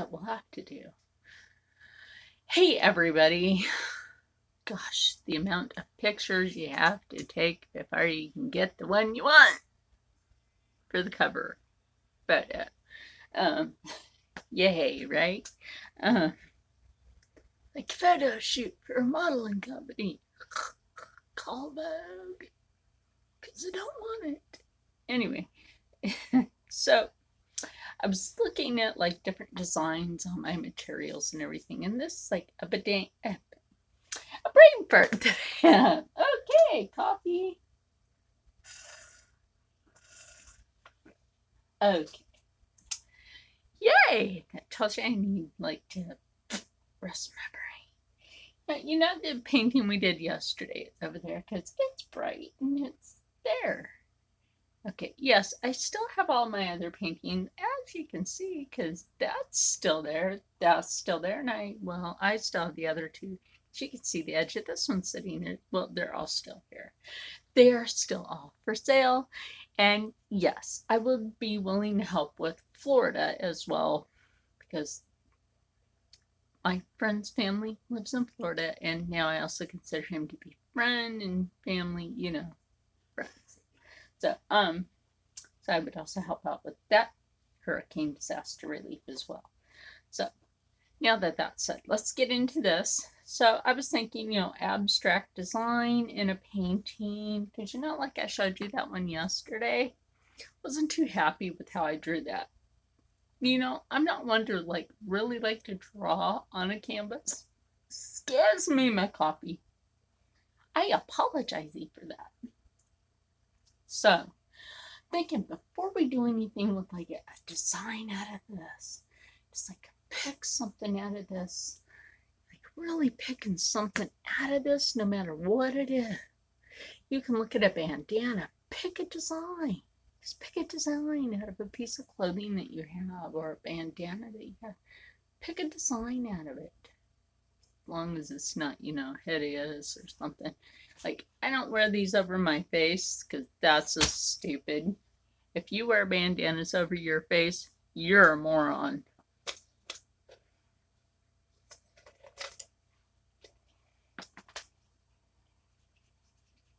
that we'll have to do. Hey, everybody. Gosh, the amount of pictures you have to take before you can get the one you want for the cover. But, yay, right? Like photo shoot for a modeling company. Call Vogue. Because I don't want it. Anyway, so I was looking at like different designs on my materials and everything, and this is like a brain fart. Okay, coffee. Okay. Yay! That tells you I need like to rest my brain. You know the painting we did yesterday is over there because it's bright and it's there. Okay, yes, I still have all my other paintings, as you can see, because that's still there, and I still have the other two. As you can see the edge of this one sitting there. Well, they're all still here. They are still all for sale, and yes, I would be willing to help with Florida as well, because my friend's family lives in Florida, and now I also consider him to be friend and family, friends. So I would also help out with that hurricane disaster relief as well. So now that that's said, let's get into this. So I was thinking, abstract design in a painting, because like I showed you that one yesterday, wasn't too happy with how I drew that. I'm not one to really like to draw on a canvas. Scares me my copy. I apologize for that. So thinking before we do anything with like a design out of this, just like pick something out of this, like really picking something out of this no matter what it is. You can look at a bandana, pick a design. Just pick a design out of a piece of clothing that you have or a bandana that you have. Pick a design out of it. As long as it's not, hideous or something. Like, I don't wear these over my face because that's just stupid. If you wear bandanas over your face, you're a moron.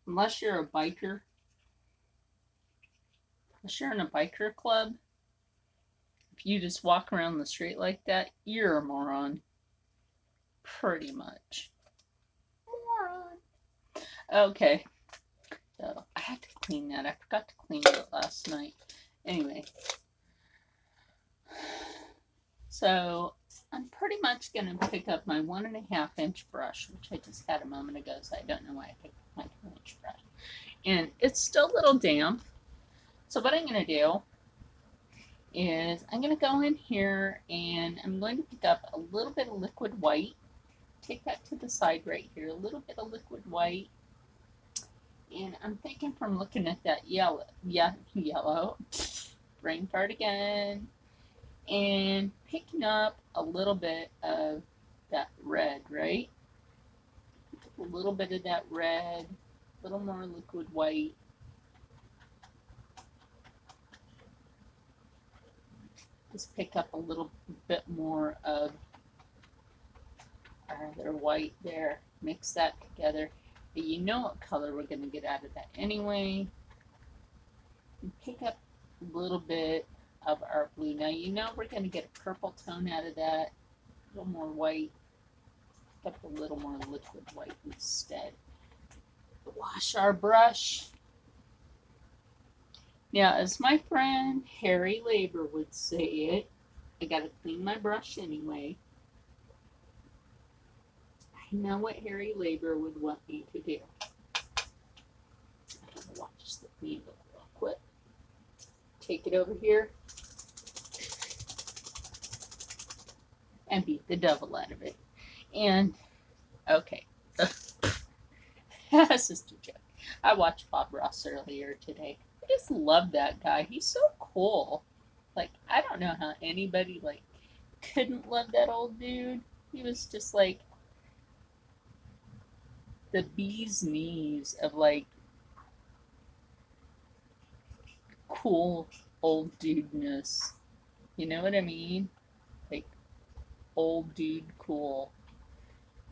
Unless you're a biker. Unless you're in a biker club. If you just walk around the street like that, you're a moron. Pretty much. Moron. Okay. So I had to clean that. I forgot to clean it last night. Anyway. So I'm pretty much going to pick up my 1.5-inch brush, which I just had a moment ago, so I don't know why I picked up my 2-inch brush. And it's still a little damp. So what I'm going to do is I'm going to go in here and I'm going to pick up a little bit of liquid white. Take that to the side right here, a little bit of liquid white. And I'm thinking from looking at that yellow, brain fart again, and picking up a little bit of that red, right? A little bit of that red, a little more liquid white. Just pick up a little bit more of our other white there. Mix that together. But you know what color we're going to get out of that anyway. And pick up a little bit of our blue. Now you know we're going to get a purple tone out of that. A little more white. Pick up a little more liquid white instead. Wash our brush. Now, as my friend Harry Labor would say it, I gotta clean my brush anyway. I know what Harry Labor would want me to do. I'm gonna watch the needle real quick. Take it over here and beat the devil out of it. And, okay. That's just a joke. I watched Bob Ross earlier today. I just love that guy. He's so cool. Like, I don't know how anybody, couldn't love that old dude. He was just, the bee's knees of, cool old dudeness. You know what I mean? Like, old dude cool.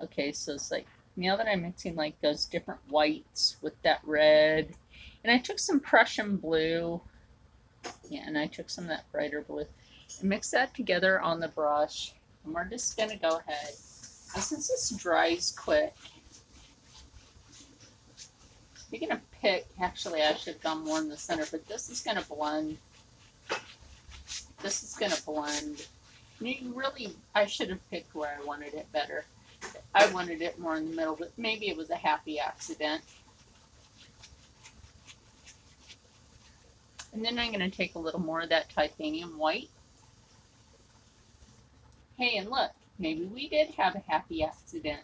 Okay, so it's like now that I'm mixing like those different whites with that red, and I took some Prussian blue, yeah, and I took some of that brighter blue, and mix that together on the brush, and we're just gonna go ahead. And since this dries quick, you're gonna pick. Actually, I should have gone more in the center, but this is gonna blend. This is gonna blend. You really, I should have picked where I wanted it better. I wanted it more in the middle, but maybe it was a happy accident. And then I'm going to take a little more of that titanium white. Hey, and look, maybe we did have a happy accident.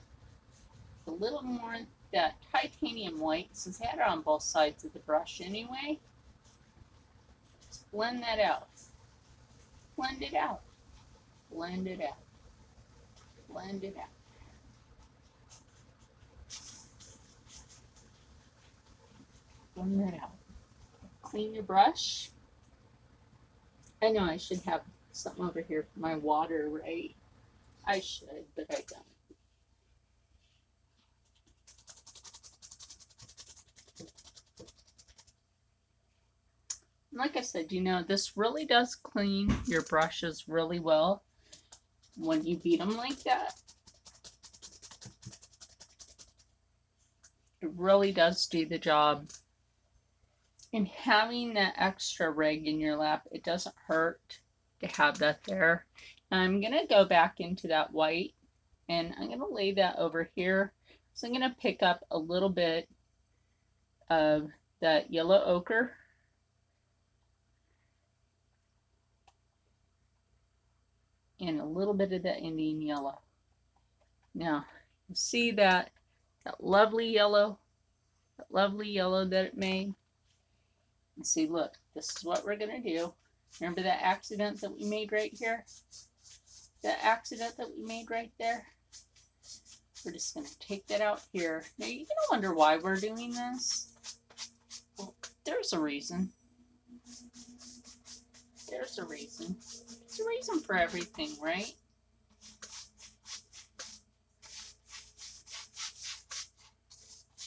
A little more of that titanium white, since I had it on both sides of the brush anyway. Just blend that out. Blend it out. Blend it out. Blend it out. Blend that out. Clean your brush. I know I should have something over here for my water, right? I should, but I don't. Like I said, you know, this really does clean your brushes really well when you beat them like that. It really does do the job. And having that extra rag in your lap, it doesn't hurt to have that there. Now I'm going to go back into that white and I'm going to lay that over here. So I'm going to pick up a little bit of that yellow ochre. And a little bit of that Indian yellow. Now, you see that lovely yellow that it made? And see, look, this is what we're going to do. Remember that accident that we made right here? That accident that we made right there? We're just going to take that out here. Now, you're going to wonder why we're doing this. Well, there's a reason. There's a reason. There's a reason for everything, right?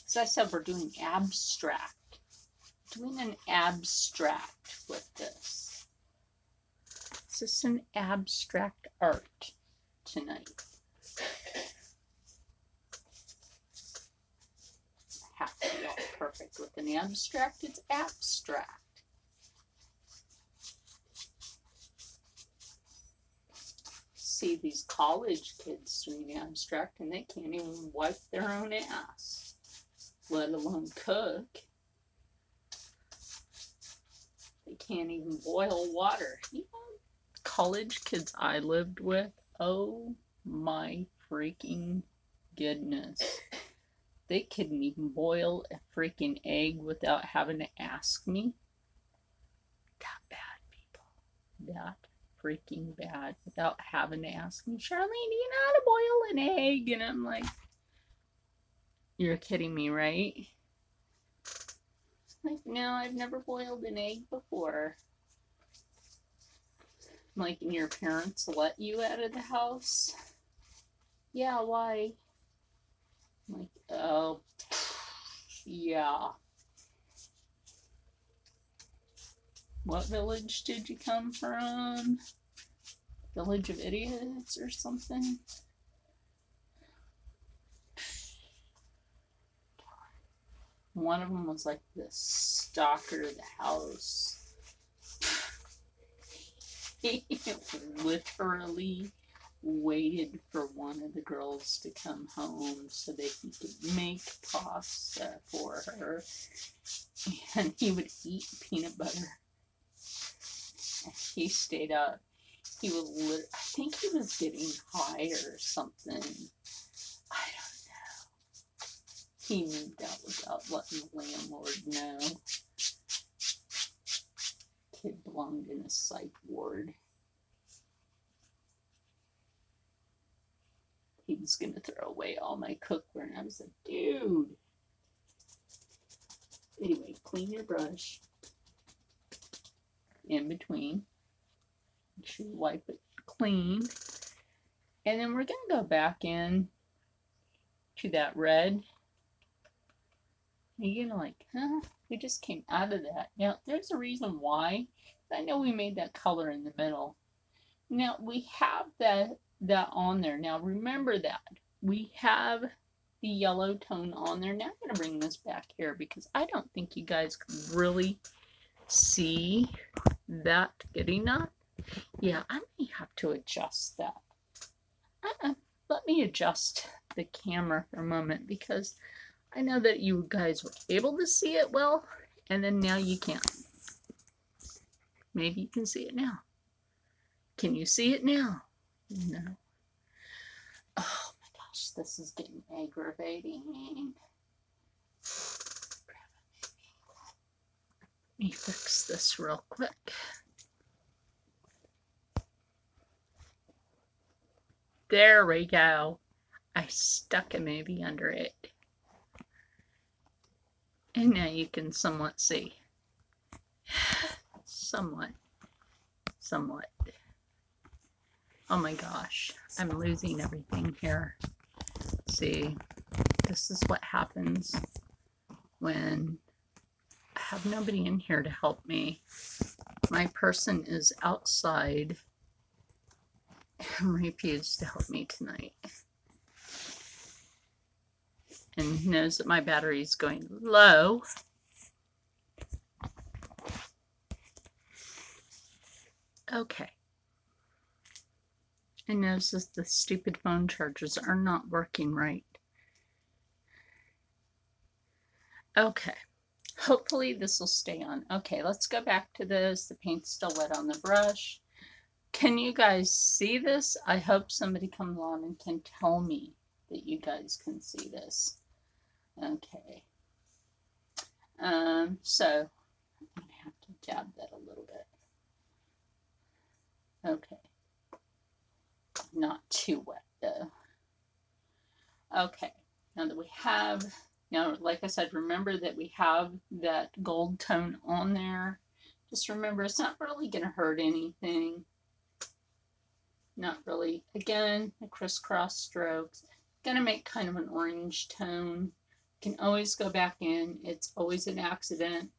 As I said, we're doing abstract. Doing an abstract with this. This is an abstract art tonight. Have to be all perfect with an abstract. It's abstract. See these college kids doing abstract and they can't even wipe their own ass, let alone cook. They can't even boil water. You know, college kids I lived with, oh my freaking goodness. They couldn't even boil a freaking egg without having to ask me. That bad, people. That freaking bad, without having to ask me, Charlene, do you know how to boil an egg? And I'm like, you're kidding me, right? Like, no, I've never boiled an egg before. Like, and your parents let you out of the house? Yeah, why? I'm like, oh, yeah. What village did you come from? Village of Idiots or something? One of them was like the stalker of the house. He literally waited for one of the girls to come home so that he could make pasta for her. And he would eat peanut butter. And he stayed up. He was I think he was getting high or something. I don't know. He moved out without letting the landlord know. Kid belonged in a psych ward. He was going to throw away all my cookware, and I was like, dude. Anyway, clean your brush in between. Make sure you wipe it clean. And then we're going to go back in to that red. You're going to like, huh? We just came out of that. Now, there's a reason why. I know we made that color in the middle. Now, we have that on there. Now, remember that. We have the yellow tone on there. Now, I'm going to bring this back here because I don't think you guys can really see that good enough. Yeah, I may have to adjust that. Let me adjust the camera for a moment because I know that you guys were able to see it well, and then now you can't. Maybe you can see it now. Can you see it now? No. Oh my gosh, this is getting aggravating. Let me fix this real quick. There we go. I stuck a maybe under it. And now you can somewhat see. Somewhat. Oh my gosh, I'm losing everything here. See, this is what happens when I have nobody in here to help me. My person is outside and refused to help me tonight. And knows that my battery is going low. Okay. And knows that the stupid phone chargers are not working right. Okay. Hopefully this will stay on. Okay, let's go back to this. The paint's still wet on the brush. Can you guys see this? I hope somebody comes along and can tell me that you guys can see this. Okay. So I'm going to have to dab that a little bit. Okay. Not too wet though. Okay. Now that we have, like I said, remember that we have that gold tone on there. Just remember, it's not really going to hurt anything. Not really. Again, the crisscross strokes. Going to make kind of an orange tone. Can always go back in. It's always an accident.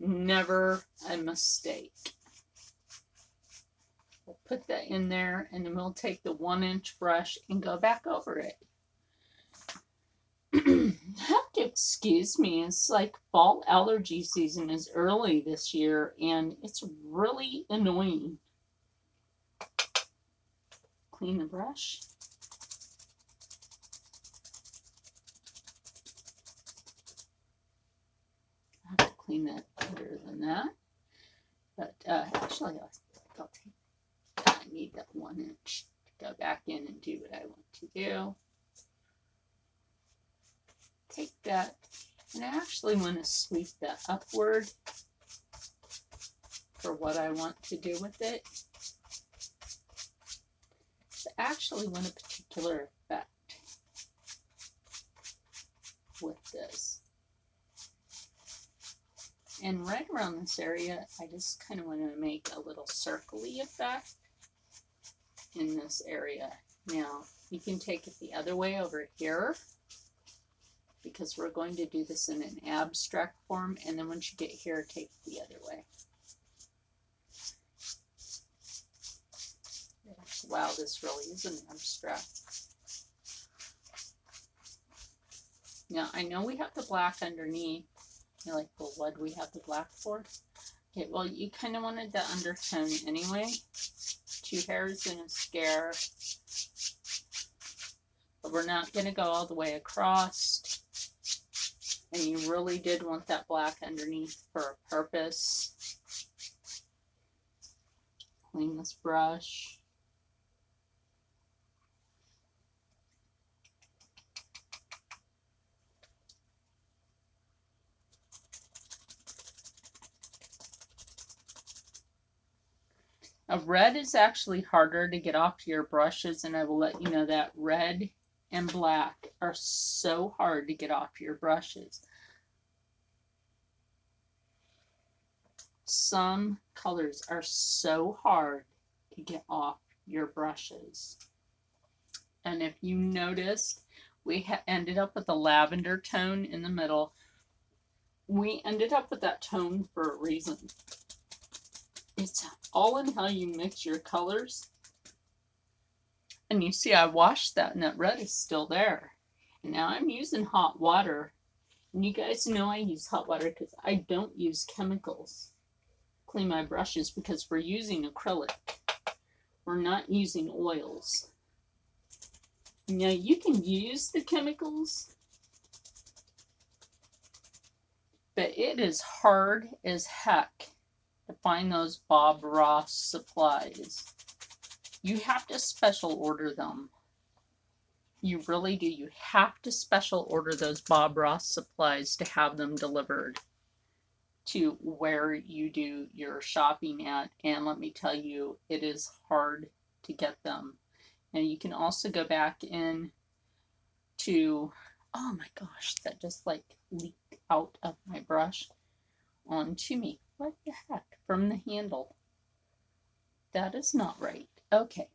Never a mistake. We'll put that in there and then we'll take the 1-inch brush and go back over it. Have to excuse me. It's like fall allergy season is early this year and it's really annoying. Clean the brush. I have to clean that better than that. But actually, I need that 1-inch to go back in and do what I want to do. Take that, and I actually want to sweep that upward for what I want to do with it. I actually want a particular effect with this. And right around this area, I just kind of want to make a little circle-y effect in this area. Now, you can take it the other way over here, because we're going to do this in an abstract form, and then once you get here, take it the other way. Wow, this really is an abstract. Now, I know we have the black underneath. You're like, well, what do we have the black for? Okay, well, you kind of wanted the undertone anyway. 2 hairs in a scare. But we're not going to go all the way across. And you really did want that black underneath for a purpose. Clean this brush. A red is actually harder to get off your brushes, and I will let you know that red and black are so hard to get off your brushes. Some colors are so hard to get off your brushes. And if you noticed, we ended up with a lavender tone in the middle. We ended up with that tone for a reason. It's all in how you mix your colors. And you see I washed that and that red is still there. And now I'm using hot water. And you guys know I use hot water because I don't use chemicals to clean my brushes because we're using acrylic. We're not using oils. Now you can use the chemicals, but it is hard as heck to find those Bob Ross supplies. You have to special order them. You really do. You have to special order those Bob Ross supplies to have them delivered to where you do your shopping at. And let me tell you, it is hard to get them. And you can also go back in to, oh my gosh, that just like leaked out of my brush onto me. What the heck? From the handle. That is not right. Okay,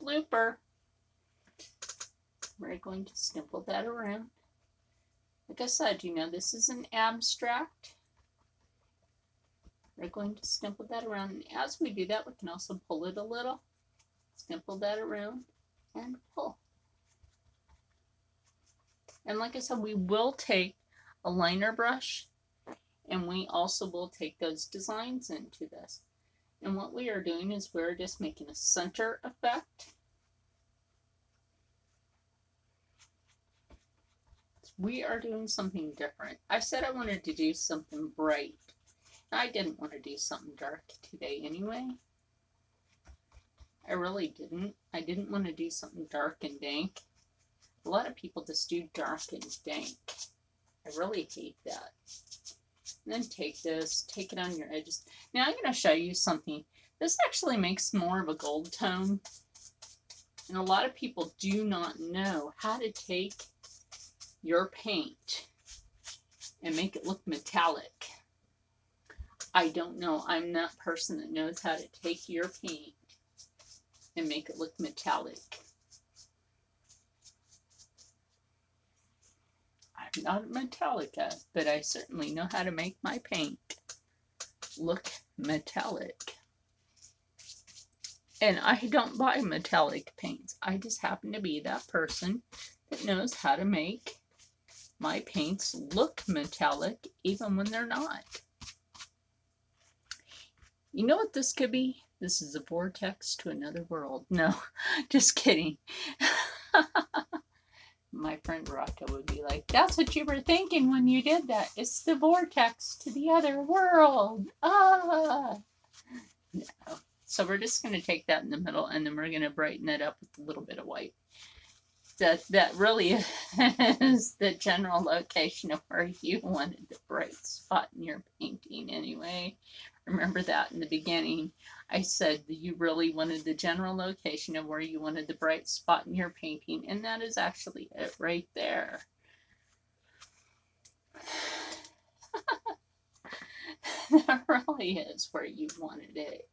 blooper. We're going to stipple that around. Like I said, you know, this is an abstract. We're going to stipple that around. And as we do that, we can also pull it a little. Stipple that around and pull. And like I said, we will take a liner brush and we also will take those designs into this. And what we are doing is we're just making a center effect. We are doing something different. I said I wanted to do something bright. I didn't want to do something dark today anyway. I really didn't. I didn't want to do something dark and dank. A lot of people just do dark and dank. I really hate that. And then take this, take it on your edges. Now I'm going to show you something. This actually makes more of a gold tone. And a lot of people do not know how to take your paint and make it look metallic. I don't know. I'm that person that knows how to take your paint and make it look metallic. I'm not a Metallica, but I certainly know how to make my paint look metallic. And I don't buy metallic paints. I just happen to be that person that knows how to make my paints look metallic even when they're not. You know what this could be? This is a vortex to another world. No, just kidding. My friend Rocco would be like, that's what you were thinking when you did that. It's the vortex to the other world. Ah! No. So we're just going to take that in the middle and then we're going to brighten it up with a little bit of white. That really is the general location of where you wanted the bright spot in your painting anyway. Remember that in the beginning, I said that you really wanted the general location of where you wanted the bright spot in your painting, and that is actually it right there. That really is where you wanted it.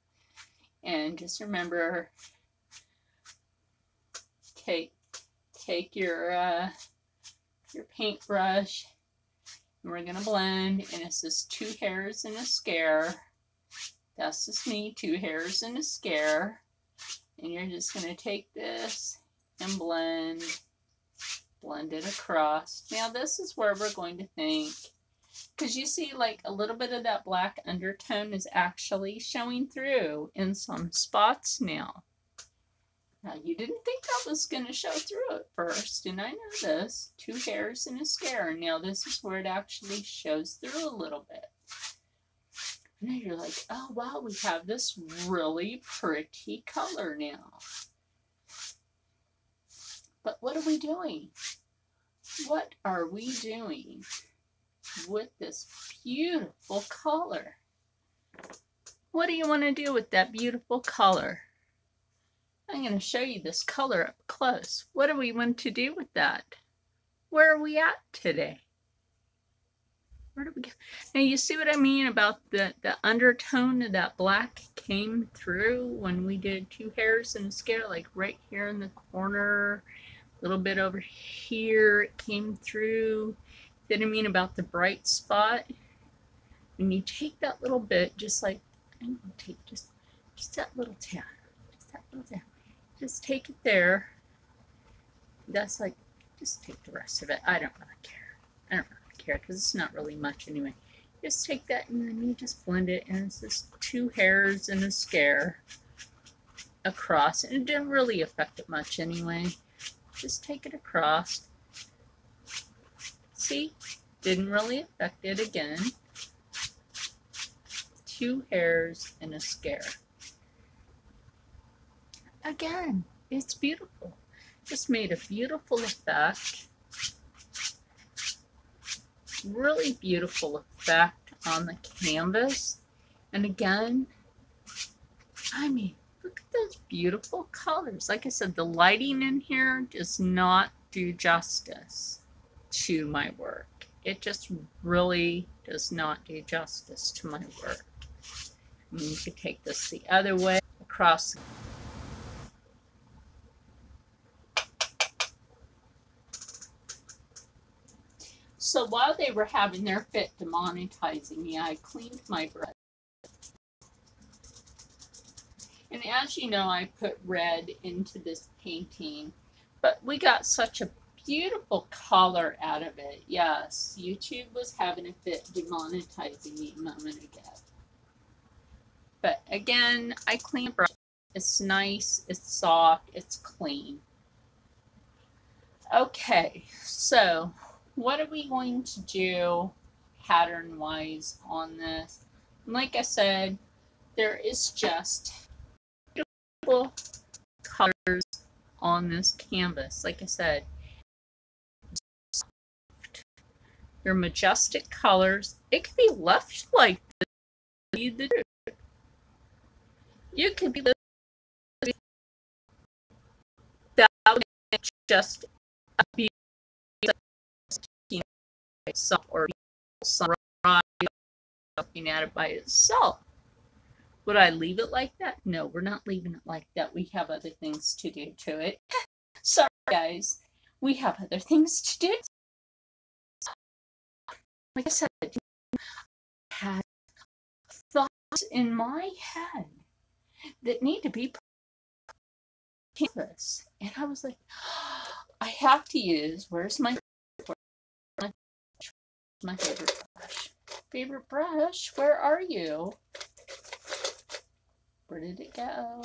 And just remember, take your paintbrush, and we're going to blend, and it's just 2 hairs and a scare. That's just me, 2 hairs and a scare. And you're just going to take this and blend it across. Now this is where we're going to think, because you see like a little bit of that black undertone is actually showing through in some spots now. Now you didn't think that was going to show through at first, and I know this, 2 hairs and a scare. Now this is where it actually shows through a little bit. Now you're like, oh wow, we have this really pretty color now. But what are we doing? What are we doing with this beautiful color? What do you want to do with that beautiful color? I'm going to show you this color up close. What do we want to do with that? Where are we at today? Where did we go? Now you see what I mean about the undertone of that black came through when we did 2 hairs and a scare, like right here in the corner little bit over here, it came through. See what I mean about the bright spot? And you take that little bit, just like, I'm gonna take just that little tap, just take it there. That's like, just take the rest of it. I don't really care because it's not really much anyway. Just take that and then you just blend it, and it's just 2 hairs and a scare across, and it didn't really affect it much anyway. Just take it across. See, didn't really affect it again. 2 hairs and a scare. Again, it's beautiful. Just made a beautiful effect. Really beautiful effect on the canvas. And again, I mean, look at those beautiful colors. Like I said, the lighting in here does not do justice to my work. It just really does not do justice to my work. And you could take this the other way across. So while they were having their fit demonetizing me, I cleaned my brush. And as you know, I put red into this painting, but we got such a beautiful color out of it. Yes, YouTube was having a fit demonetizing me a moment ago. But again, I clean the brush. It's nice, it's soft, it's clean. Okay, so what are we going to do pattern-wise on this? And like I said, there is just beautiful colors on this canvas. Like I said, your majestic colors. It could be left like this. You could be that just a beautiful or sunrise looking at it by itself. Would I leave it like that? No, we're not leaving it like that. We have other things to do to it. Sorry, guys. We have other things to do. Like I said, I had thoughts in my head that need to be canvas. And I was like, I have to use, where's my favorite brush? Favorite brush, where are you? Where did it go?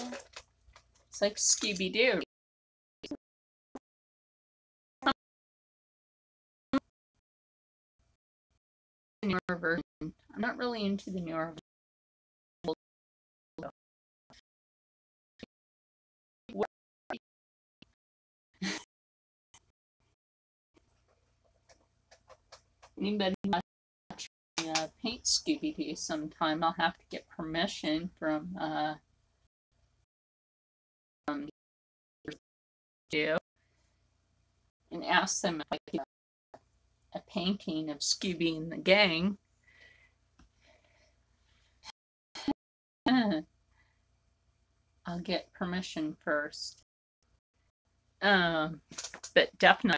It's like Scooby-Doo. Newer version. I'm not really into the newer version. Anybody paint Scooby-Doo sometime? I'll have to get permission from do and ask them if I could a painting of Scooby and the gang. I'll get permission first. But definitely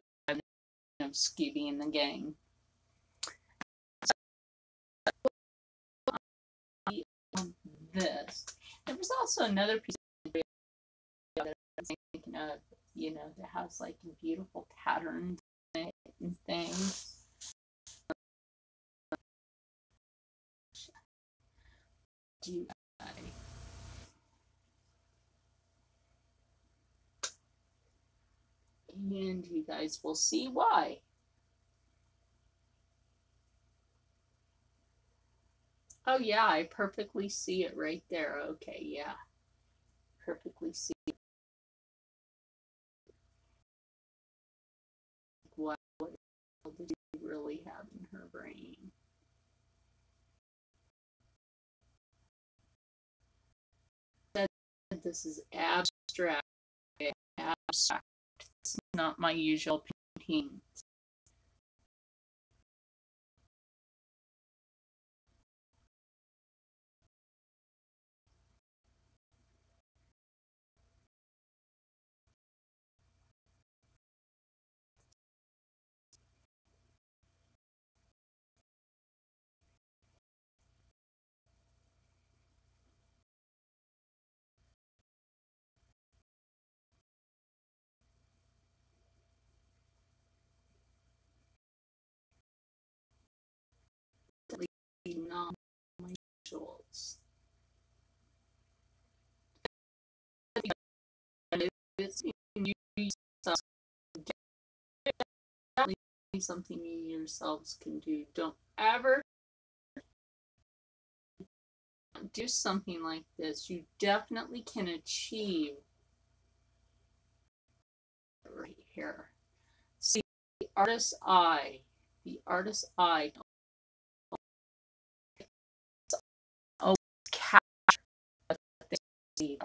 of Scooby and the gang. This. There was also another piece of that I was thinking of, you know, that has like beautiful patterns and things. Do I? And you guys will see why. Oh yeah, I perfectly see it right there. Okay, yeah. Perfectly see it. What does she really have in her brain? This is abstract. Abstract. It's not my usual painting. individuals. Something you yourselves can do. Don't ever do something like this. You definitely can achieve right here. See, the artist's eye. The artist's eye. Oh, catch what they see.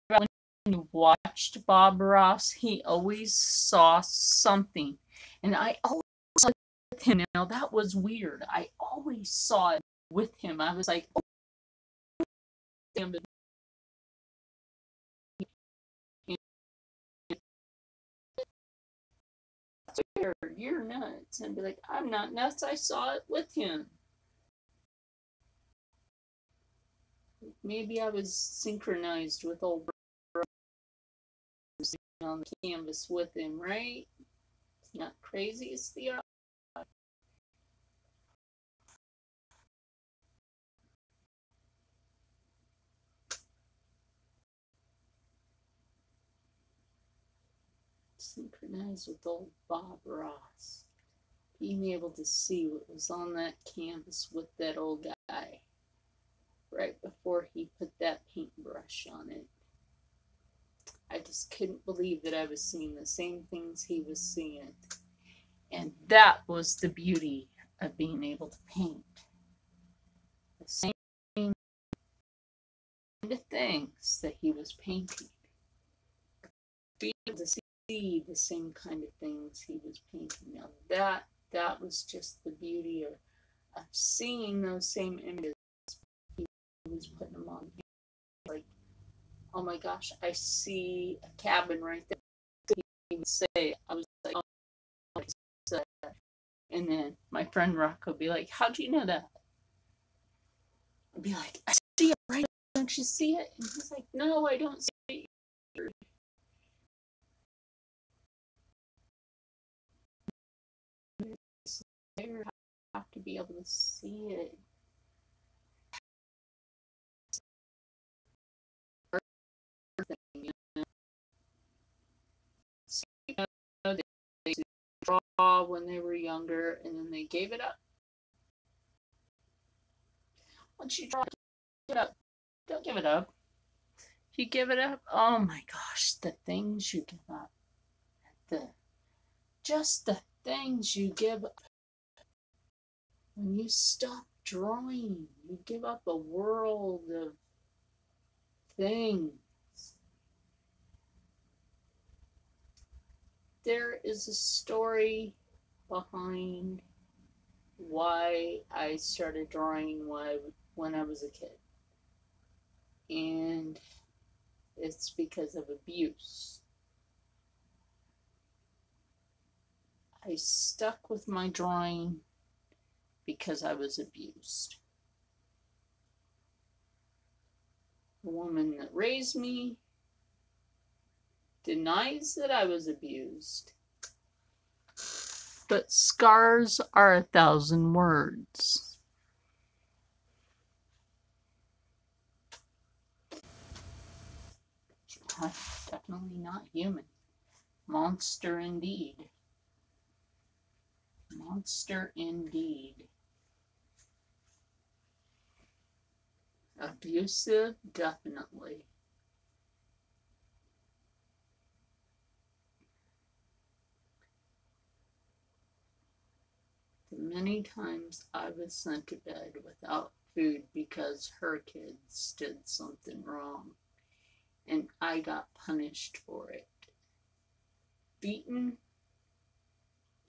When you watched Bob Ross, he always saw something, and I always saw it with him. Now that was weird. I always saw it with him. I was like, oh, damn it. You're nuts. And be like, I'm not nuts. I saw it with him. Maybe I was synchronized with old on the canvas with him, right? It's not crazy. It's the art. Synchronized with old Bob Ross. Being able to see what was on that canvas with that old guy right before he put that paintbrush on it. I just couldn't believe that I was seeing the same things he was seeing. And that was the beauty of being able to paint. The same kind of things that he was painting. Being able to see the same kind of things he was painting. Now that was just the beauty of seeing those same images. He was putting them on. Like, oh my gosh, I see a cabin right there. He would say, I was like, oh, and then my friend Rocco would be like, how do you know that? I'd be like, I see it right. Don't you see it? And he's like, no, I don't see it. You have to be able to see it. They draw when they were younger, and then they gave it up. Once you draw, give it up. Don't give it up. If you give it up, oh my gosh, the things you give up. Just the things you give up. When you stop drawing, you give up a world of things. There is a story behind why I started drawing when I was a kid. And it's because of abuse. I stuck with my drawing because I was abused. The woman that raised me denies that I was abused. But scars are 1,000 words. Definitely not human. Monster indeed. Monster indeed. Abusive, definitely. Many times I was sent to bed without food because her kids did something wrong, and I got punished for it. Beaten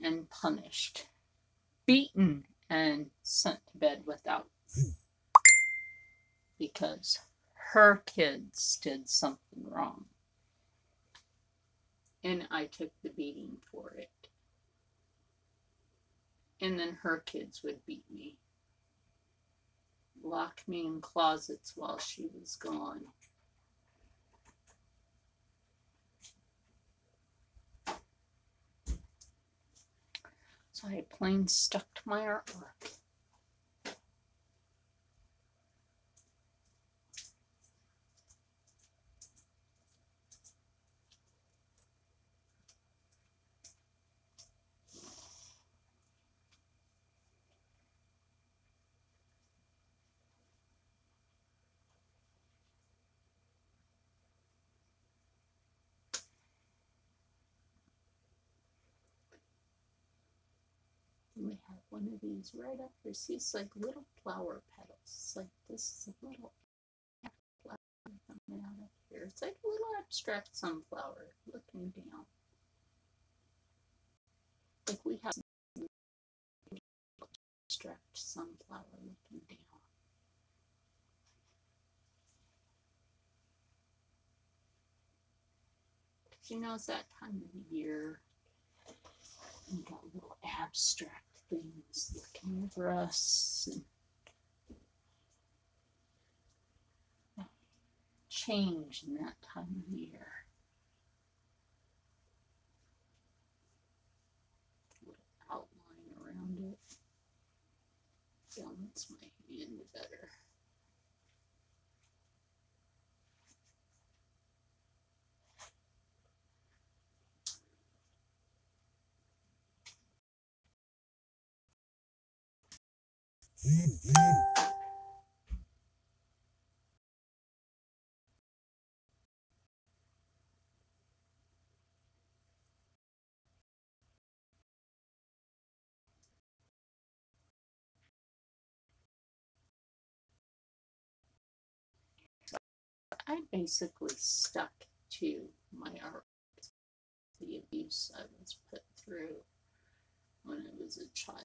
and punished. Beaten and sent to bed without food because her kids did something wrong, and I took the beating for it. And then her kids would beat me, lock me in closets while she was gone. So I plain stuck to my artwork. one of these right up here. See, it's like little flower petals. It's like this is a little flower coming out of here. It's like a little abstract sunflower looking down. Like we have abstract sunflower looking down. You know, it's that time of year. We got little abstract things looking over us. And change in that time of year. A little outline around it. Balance my hand better. I basically stuck to my art, the abuse I was put through when I was a child.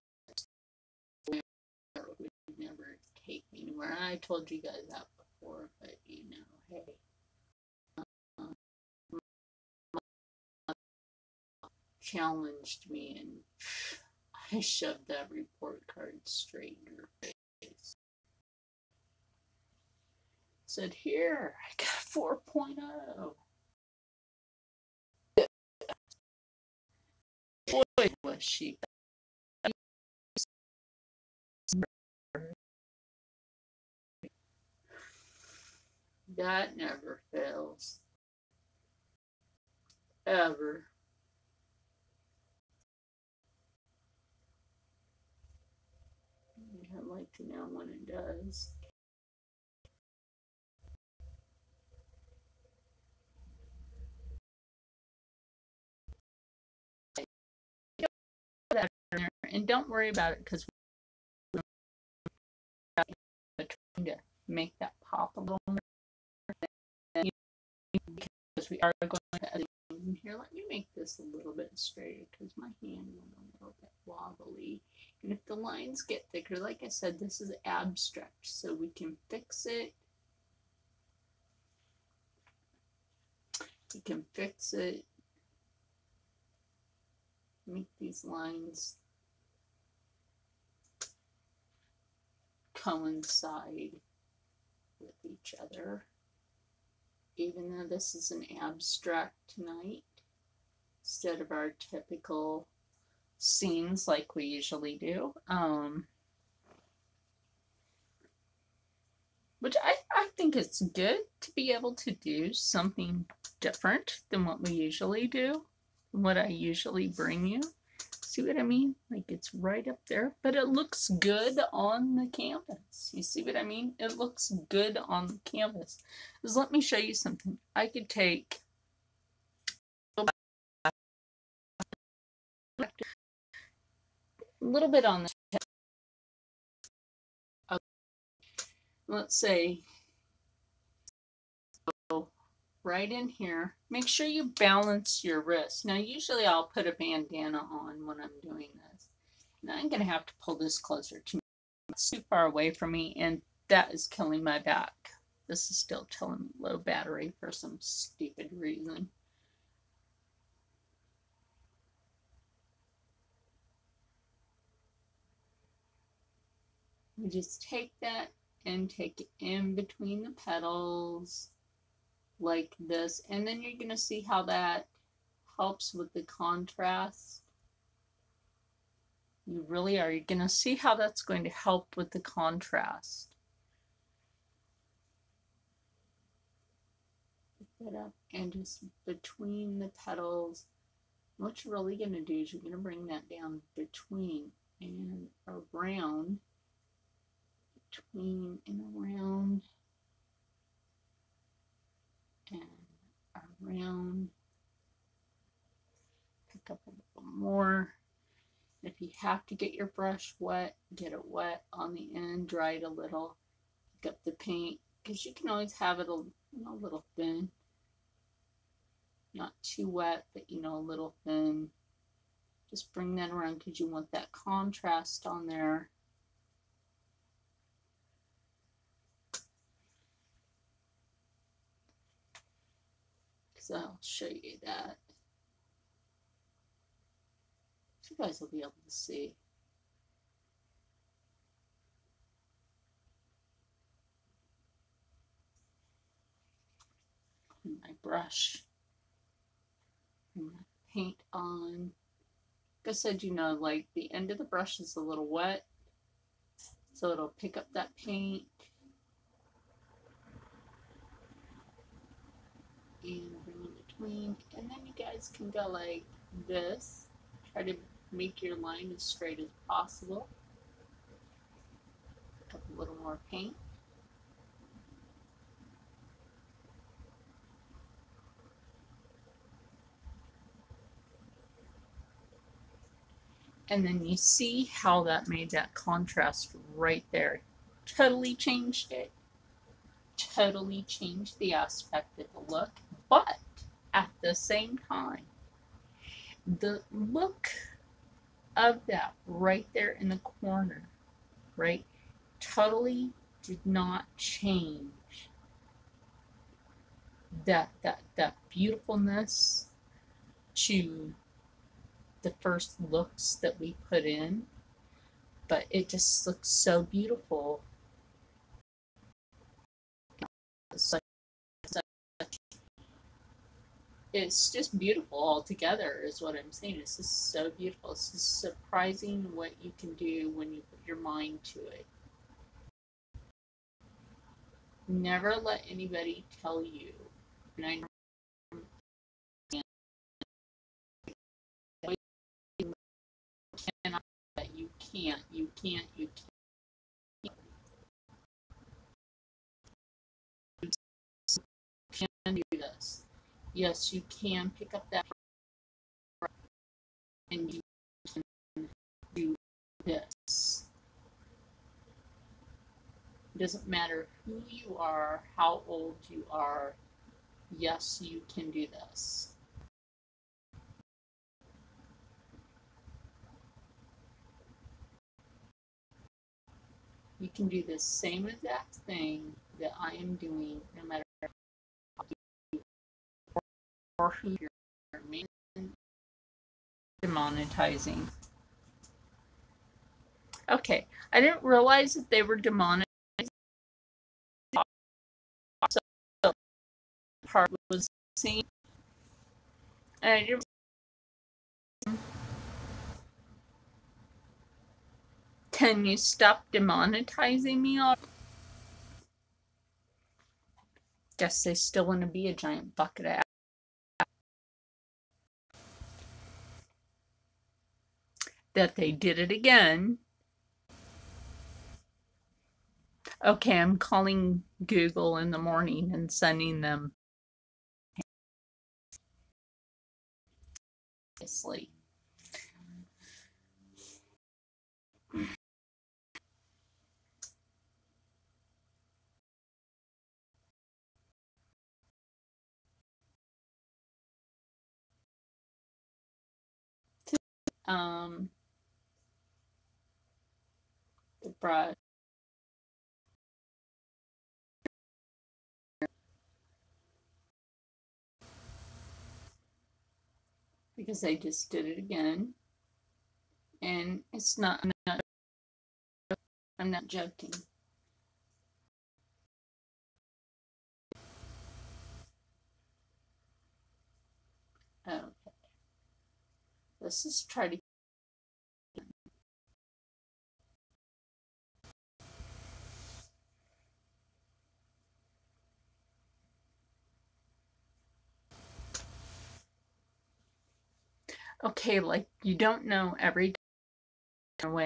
Art would never take me anywhere. And I told you guys that before, but you know, hey. Challenged me and I shoved that report card straight in her face. Said, here, I got a 4.0. Boy, was she. That never fails. Ever. I'd like to know when it does. And don't worry about it because we're trying to make that pop a little more. Because we are going to edit here. Let me make this a little bit straighter because my hand went a little bit wobbly. And if the lines get thicker, like I said, this is abstract, so we can fix it. We can fix it. Make these lines coincide with each other. Even though this is an abstract tonight, instead of our typical scenes like we usually do. Which I think it's good to be able to do something different than what we usually do, what I usually bring you. See what I mean? Like it's right up there, but it looks good on the canvas. You see what I mean? It looks good on the canvas. Just let me show you something. I could take a little bit on the tip. Let's say right in here. Make sure you balance your wrist. Now usually I'll put a bandana on when I'm doing this. Now I'm going to have to pull this closer to me. It's too far away from me and that is killing my back. This is still telling me low battery for some stupid reason. We just take that and take it in between the petals like this, and then you're going to see how that helps with the contrast. You really are. You're going to see how that's going to help with the contrast. Pick that up and just between the petals. What you're really going to do is you're going to bring that down between and around. Between and around. And around. Pick up a little more. If you have to get your brush wet, get it wet on the end, dry it a little, pick up the paint, because you can always have it a little thin. Not too wet, but a little thin. Just bring that around because you want that contrast on there. So I'll show you that. You guys will be able to see. My brush. And my paint on. Like I said, like the end of the brush is a little wet, so it'll pick up that paint. And bring in between. And then you guys can go like this. Try to make your line as straight as possible. Pick up a little more paint. And then you see how that made that contrast right there. Totally changed it. Totally changed the aspect of the look. But at the same time, the look of that right there in the corner, right, totally did not change that beautifulness to the first looks that we put in, but it just looks so beautiful. It's just beautiful altogether is what I'm saying. It's just so beautiful. It's just surprising what you can do when you put your mind to it. Never let anybody tell you, and I know that you can't. You can do this. Yes, you can pick up that and you can do this. It doesn't matter who you are, how old you are. Yes, you can do this. You can do the same exact thing that I am doing, no matter who you're demonetizing. Okay, I didn't realize that they were demonetizing. So part was seen, and I didn't. Can you stop demonetizing me? Guess they still want to be a giant bucket of ass. That they did it again. Okay, I'm calling Google in the morning and sending them. Obviously. The brush. Because I just did it again. And it's not, I'm not joking. Okay. Let's just try to. Okay, like you don't know every way.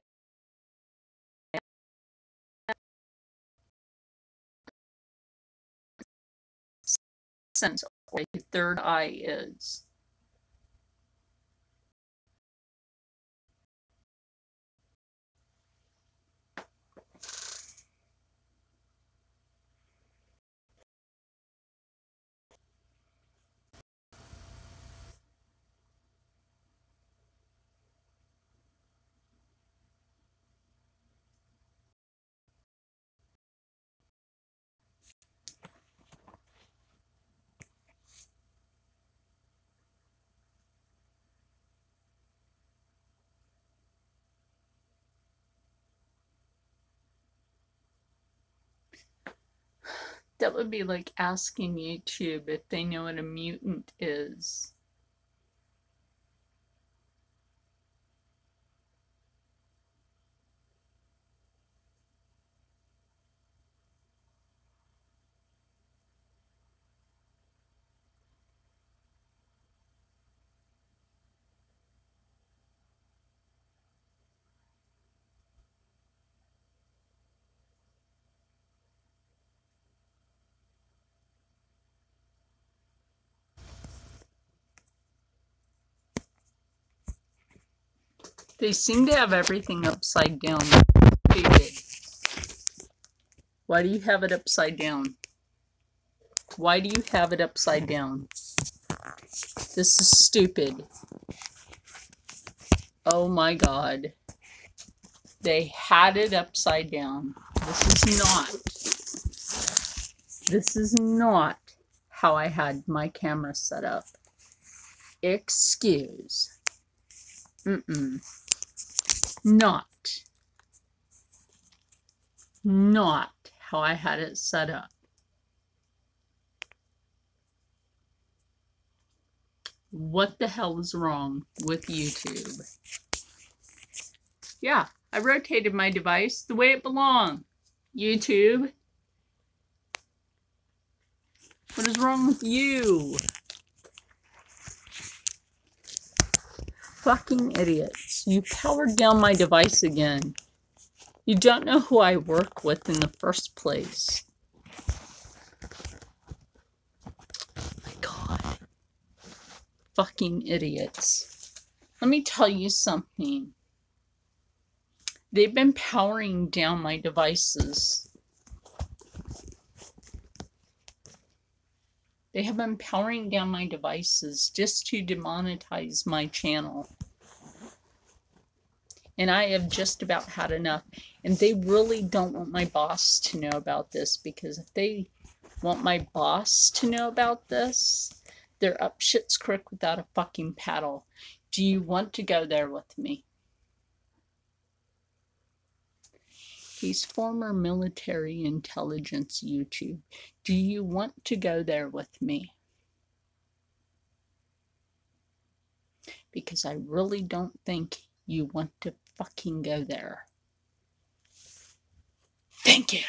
Sense or your third eye is. That would be like asking YouTube if they know what a mutant is. They seem to have everything upside down. Stupid. Why do you have it upside down? Why do you have it upside down? This is stupid. Oh my God. They had it upside down. This is not how I had my camera set up. Excuse. Not how I had it set up. What the hell is wrong with YouTube? Yeah, I rotated my device the way it belonged. YouTube. What is wrong with you? Fucking idiots. You powered down my device again. You don't know who I work with in the first place. Oh my God. Fucking idiots. Let me tell you something. They've been powering down my devices. They have been powering down my devices just to demonetize my channel. And I have just about had enough. And they really don't want my boss to know about this, because if they want my boss to know about this, they're up shit's creek without a fucking paddle. Do you want to go there with me? He's former military intelligence YouTube. Do you want to go there with me? Because I really don't think you want to fucking go there. Thank you.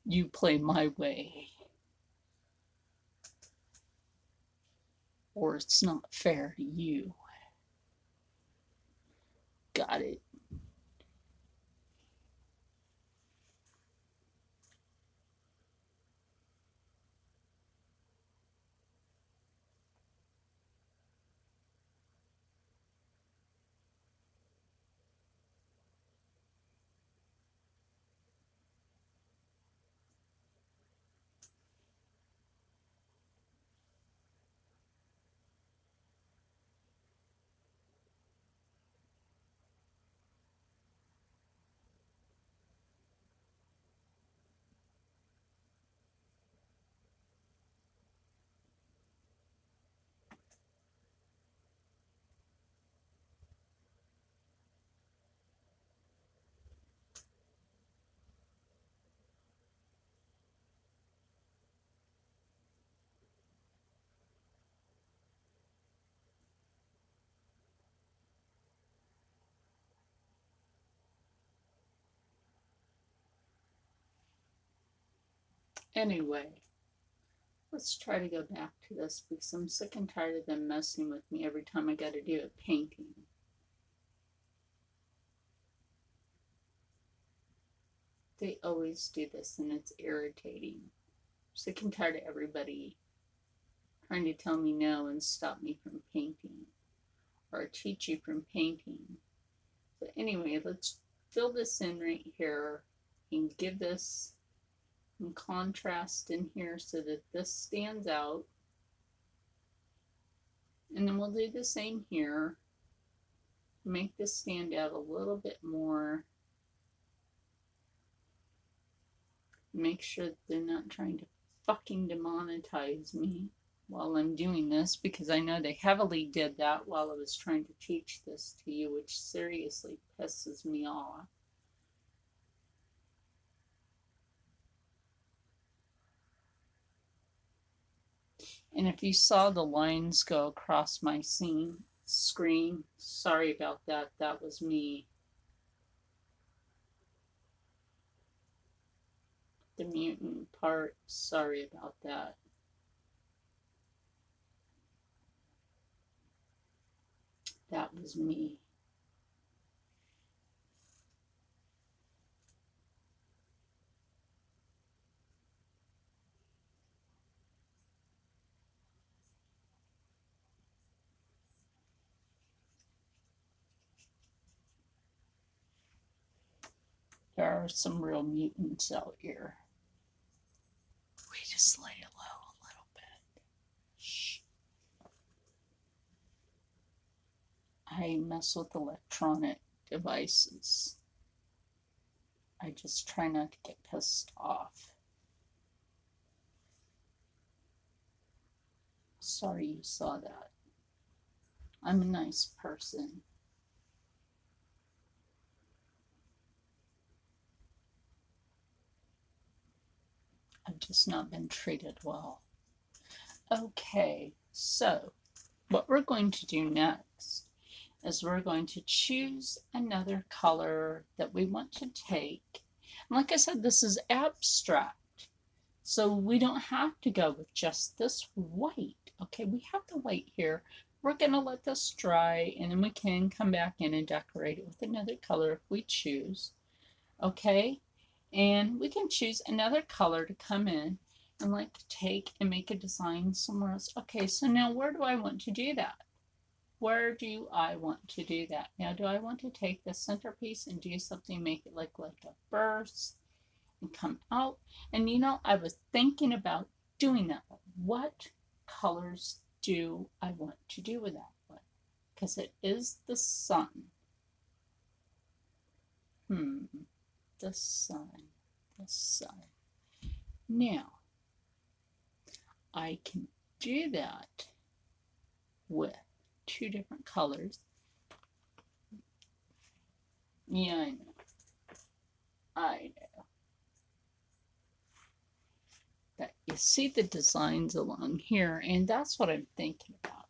You play my way, or it's not fair to you. Got it. Anyway, let's try to go back to this, because I'm sick and tired of them messing with me every time I got to do a painting. They always do this, and it's irritating. I'm sick and tired of everybody trying to tell me no and stop me from painting, or teach you from painting. So anyway, let's fill this in right here and give this some contrast in here so that this stands out. And then we'll do the same here. Make this stand out a little bit more. Make sure that they're not trying to fucking demonetize me while I'm doing this, because I know they heavily did that while I was trying to teach this to you, which seriously pisses me off. And if you saw the lines go across my screen, sorry about that. That was me. The mutant part, sorry about that. That was me. There are some real mutants out here. We just lay it low a little bit. Shh. I mess with electronic devices. I just try not to get pissed off. Sorry you saw that. I'm a nice person. I've just not been treated well. Okay, so what we're going to do next is we're going to choose another color that we want to take. And like I said, this is abstract, so we don't have to go with just this white. Okay, we have the white here. We're going to let this dry, and then we can come back in and decorate it with another color if we choose. Okay, and we can choose another color to come in and like take and make a design somewhere else. Okay, so now where do I want to do that? Where do I want to do that? Now, do I want to take the centerpiece and do something, make it like a burst and come out? And you know, I was thinking about doing that. What colors do I want to do with that one? Because it is the sun. The sun. The sun. Now, I can do that with two different colors. Yeah, I know. I know. But you see the designs along here, and that's what I'm thinking about.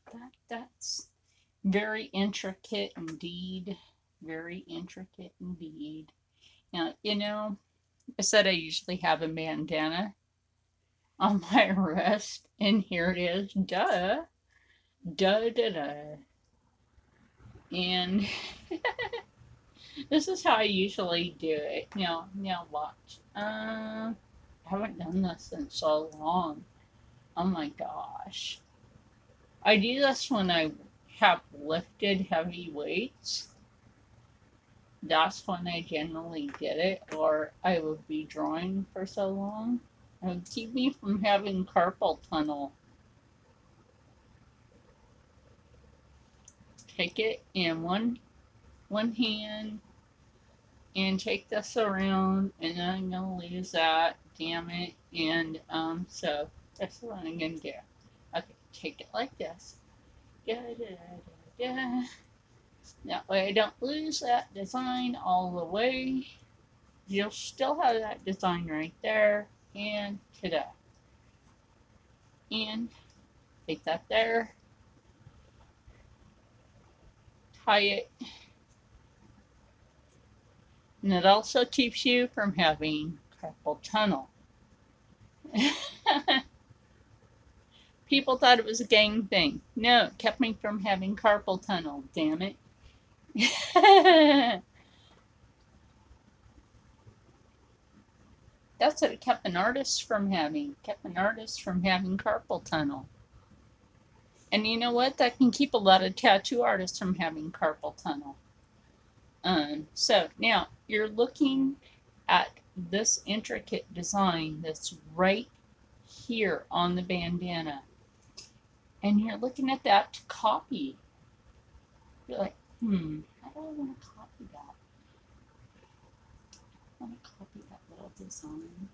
That's very intricate indeed. Very intricate indeed. Now, you know, I said I usually have a bandana on my wrist, and here it is. Duh. Duh, duh, duh. And this is how I usually do it. Now watch. I haven't done this in so long. Oh my gosh. I do this when I have lifted heavy weights. That's when I generally did it, or I would be drawing for so long. It would keep me from having carpal tunnel. Take it in one hand and take this around, and then I'm gonna lose that, damn it. And so that's what I'm gonna do. Okay, take it like this. Da, da, da, da. That way I don't lose that design all the way. You'll still have that design right there, and ta-da. And take that there, tie it, and it also keeps you from having carpal tunnel. People thought it was a gang thing. No, it kept me from having carpal tunnel, damn it. That's what it kept an artist from having. Kept an artist from having carpal tunnel. And you know what? That can keep a lot of tattoo artists from having carpal tunnel. So now you're looking at this intricate design that's right here on the bandana. And you're looking at that to copy. You're like, how do I want to copy that? I want to copy that little design.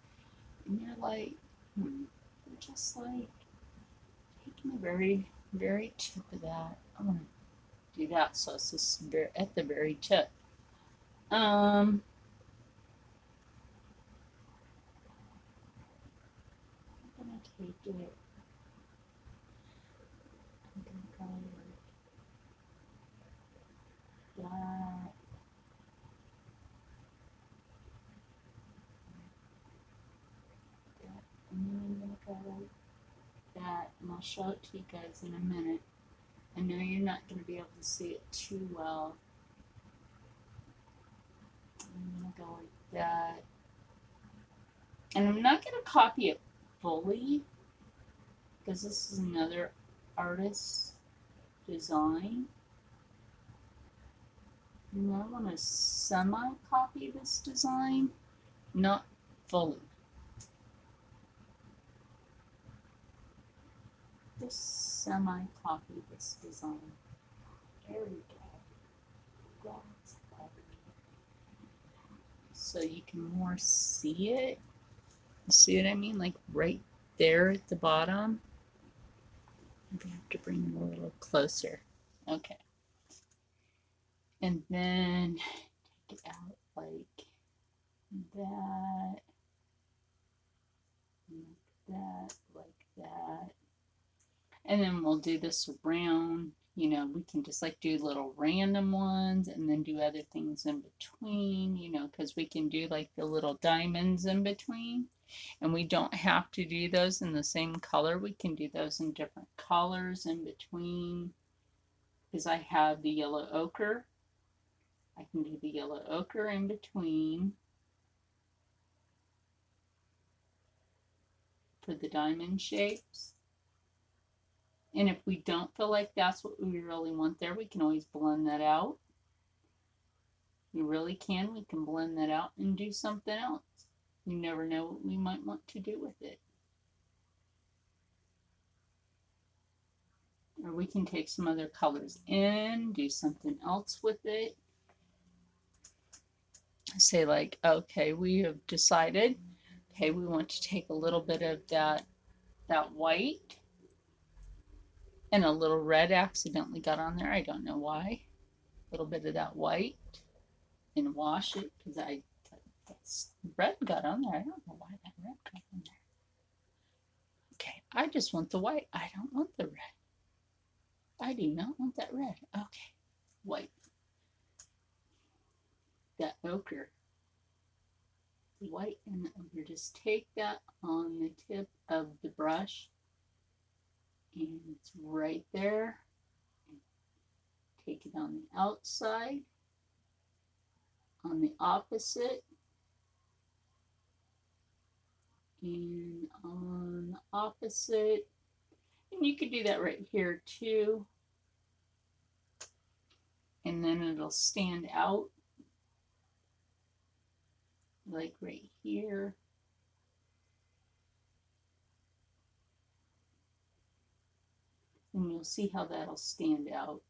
And you're like, you're just like taking the very, very tip of that. I'm going to do that so it's just at the very tip. I'm going to take it. I'm going to go like that. And then I'm going to go like that, and I'll show it to you guys in a minute. I know you're not going to be able to see it too well. I'm going to go like that. And I'm not going to copy it fully because this is another artist's design. And I want to semi-copy this design, not fully. Just semi-copy this design. There we go. That's better. So you can more see it. See what I mean? Like right there at the bottom. Maybe I have to bring it a little closer. Okay. And then take it out like that. Like that. And then we'll do this around, you know, we can just like do little random ones and then do other things in between, you know, because we can do like the little diamonds in between. And we don't have to do those in the same color. We can do those in different colors in between. Because I have the yellow ochre. I can do the yellow ochre in between for the diamond shapes. And if we don't feel like that's what we really want there, we can always blend that out. We really can. We can blend that out and do something else. You never know what we might want to do with it. Or we can take some other colors in, do something else with it. Say like, okay, we have decided, okay, we want to take a little bit of that white. And a little red accidentally got on there. I don't know why. A little bit of that white and wash it because that red got on there. I don't know why that red got on there. Okay, I just want the white. I don't want the red. I do not want that red. Okay, white. That ochre. White and the ochre. Just take that on the tip of the brush. And it's right there. Take it on the outside, on the opposite, and on the opposite. And you could do that right here too. And then it'll stand out like right here. And you'll see how that'll stand out.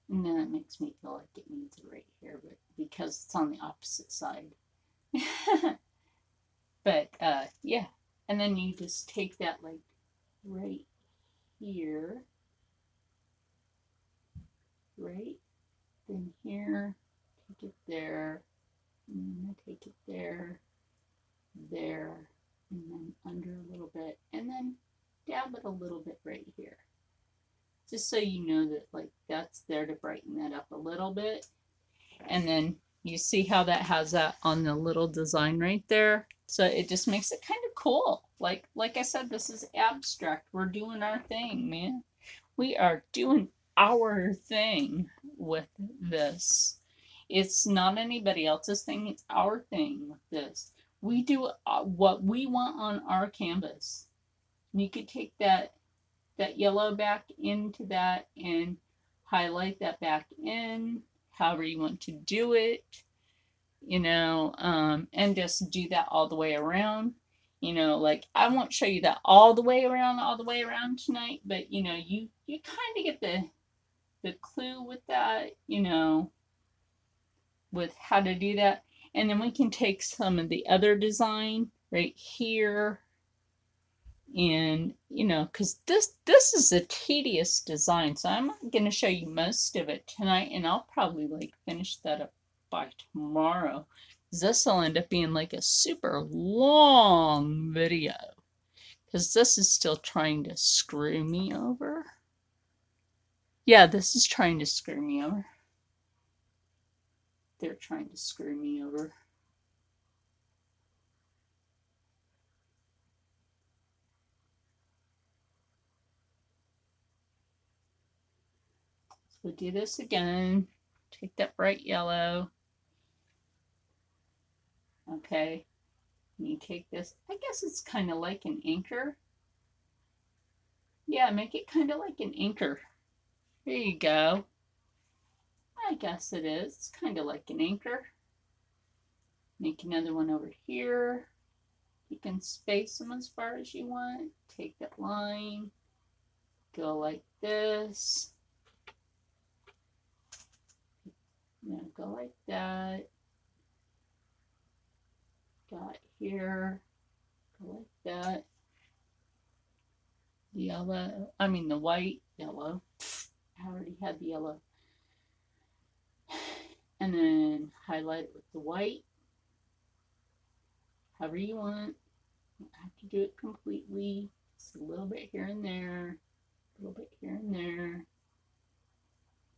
And then it makes me feel like it needs it right here, but because it's on the opposite side. But yeah, and then you just take that like right here, right, then here, take it there, and then take it there, there, and then under a little bit, and then dab it a little bit right here. Just so you know that like that's there to brighten that up a little bit. And then you see how that has that on the little design right there. So it just makes it kind of cool. Like I said, this is abstract. We're doing our thing, man. We are doing our thing with this. It's not anybody else's thing. It's our thing with this. We do what we want on our canvas. And you could take that yellow back into that and highlight that back in, however you want to do it, you know, and just do that all the way around. You know, like I won't show you that all the way around tonight, but you know, you kind of get the clue with that, you know. with how to do that. And then we can take some of the other design right here. And, you know, because this is a tedious design. So I'm not going to show you most of it tonight. And I'll probably like finish that up by tomorrow. This will end up being like a super long video. Because this is still trying to screw me over. Yeah, this is trying to screw me over. They're trying to screw me over. So we'll do this again. Take that bright yellow. Okay. And you take this. I guess it's kind of like an anchor. Yeah, make it kind of like an anchor. There you go. I guess it is. It's kind of like an anchor. Make another one over here. You can space them as far as you want. Take that line. Go like this. Go like that. Got here. Go like that. Yellow. I mean the white, yellow. I already had the yellow. And then highlight it with the white. However you want. You don't have to do it completely. Just a little bit here and there. A little bit here and there.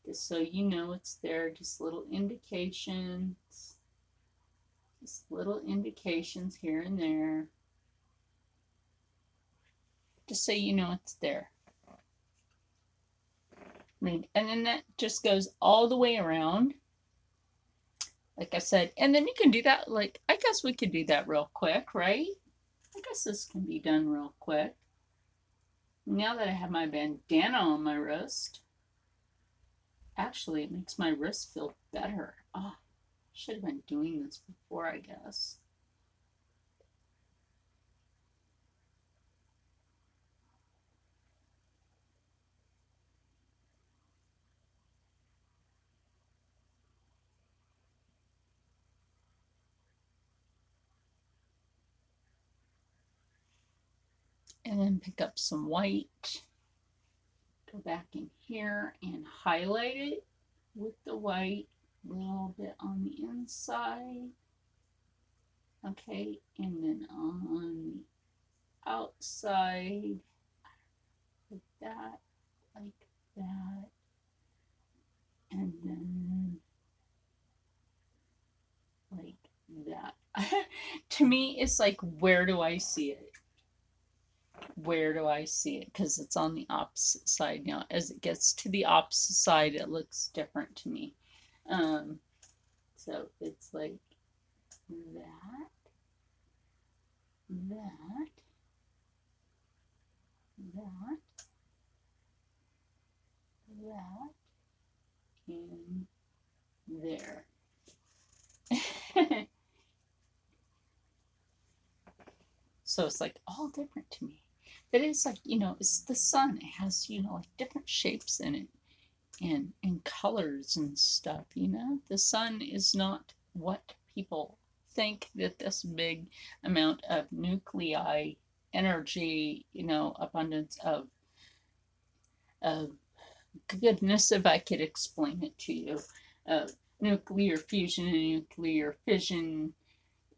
Just so you know it's there. Just little indications. Just little indications here and there. Just so you know it's there. And then that just goes all the way around. Like I said, and then you can do that, like, I guess we could do that real quick, right? I guess this can be done real quick. Now that I have my bandana on my wrist, actually, it makes my wrist feel better. Oh, I should have been doing this before, I guess. And then pick up some white, go back in here and highlight it with the white, a little bit on the inside. Okay, and then on the outside, like that, and then like that. To me, it's like, where do I see it? Where do I see it? Because it's on the opposite side now. As it gets to the opposite side, it looks different to me. So it's like that, that, that, that, and there. So it's like all different to me. But it's like, you know, it's the sun. It has, you know, like different shapes in it and colors and stuff, you know. The sun is not what people think, that this big amount of nuclei energy, you know, abundance of goodness, if I could explain it to you, nuclear fusion and nuclear fission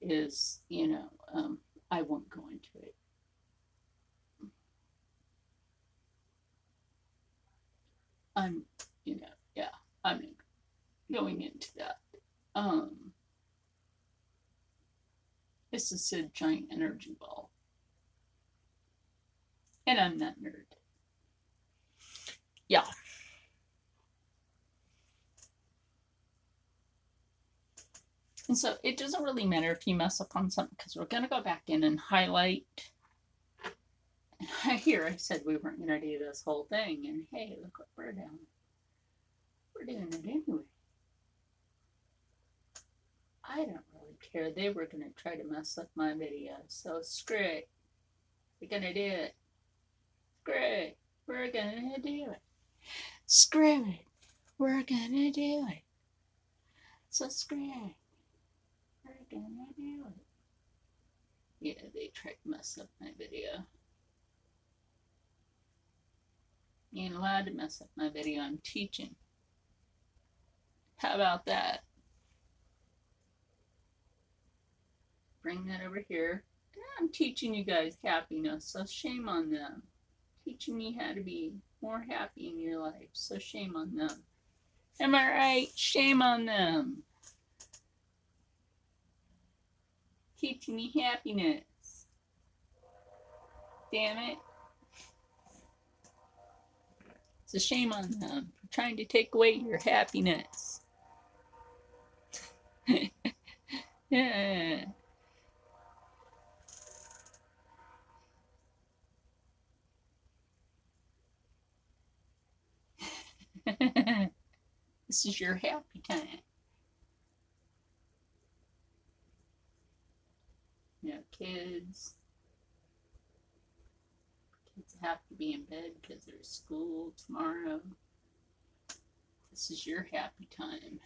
is, you know, I won't go into it. I'm, you know, yeah, I'm going into that. This is a giant energy ball. And I'm that nerd. Yeah. And so it doesn't really matter if you mess up on something, because we're going to go back in and highlight. Here I said we weren't going to do this whole thing, and hey, look what we're doing. We're doing it anyway. I don't really care. They were going to try to mess up my video, so screw it. We're going to do it. Screw it. We're going to do it. Screw it. We're going to do it. subscribe. We're gonna do it. Yeah, they tried to mess up my video. You ain't allowed to mess up my video. I'm teaching. How about that? Bring that over here. And I'm teaching you guys happiness, so shame on them. Teaching you how to be more happy in your life, so shame on them. Am I right? Shame on them. Teaching me happiness. Damn it. It's a shame on them for trying to take away your happiness. Yeah. This is your happy time. You know, kids have to be in bed because there's school tomorrow. This is your happy time.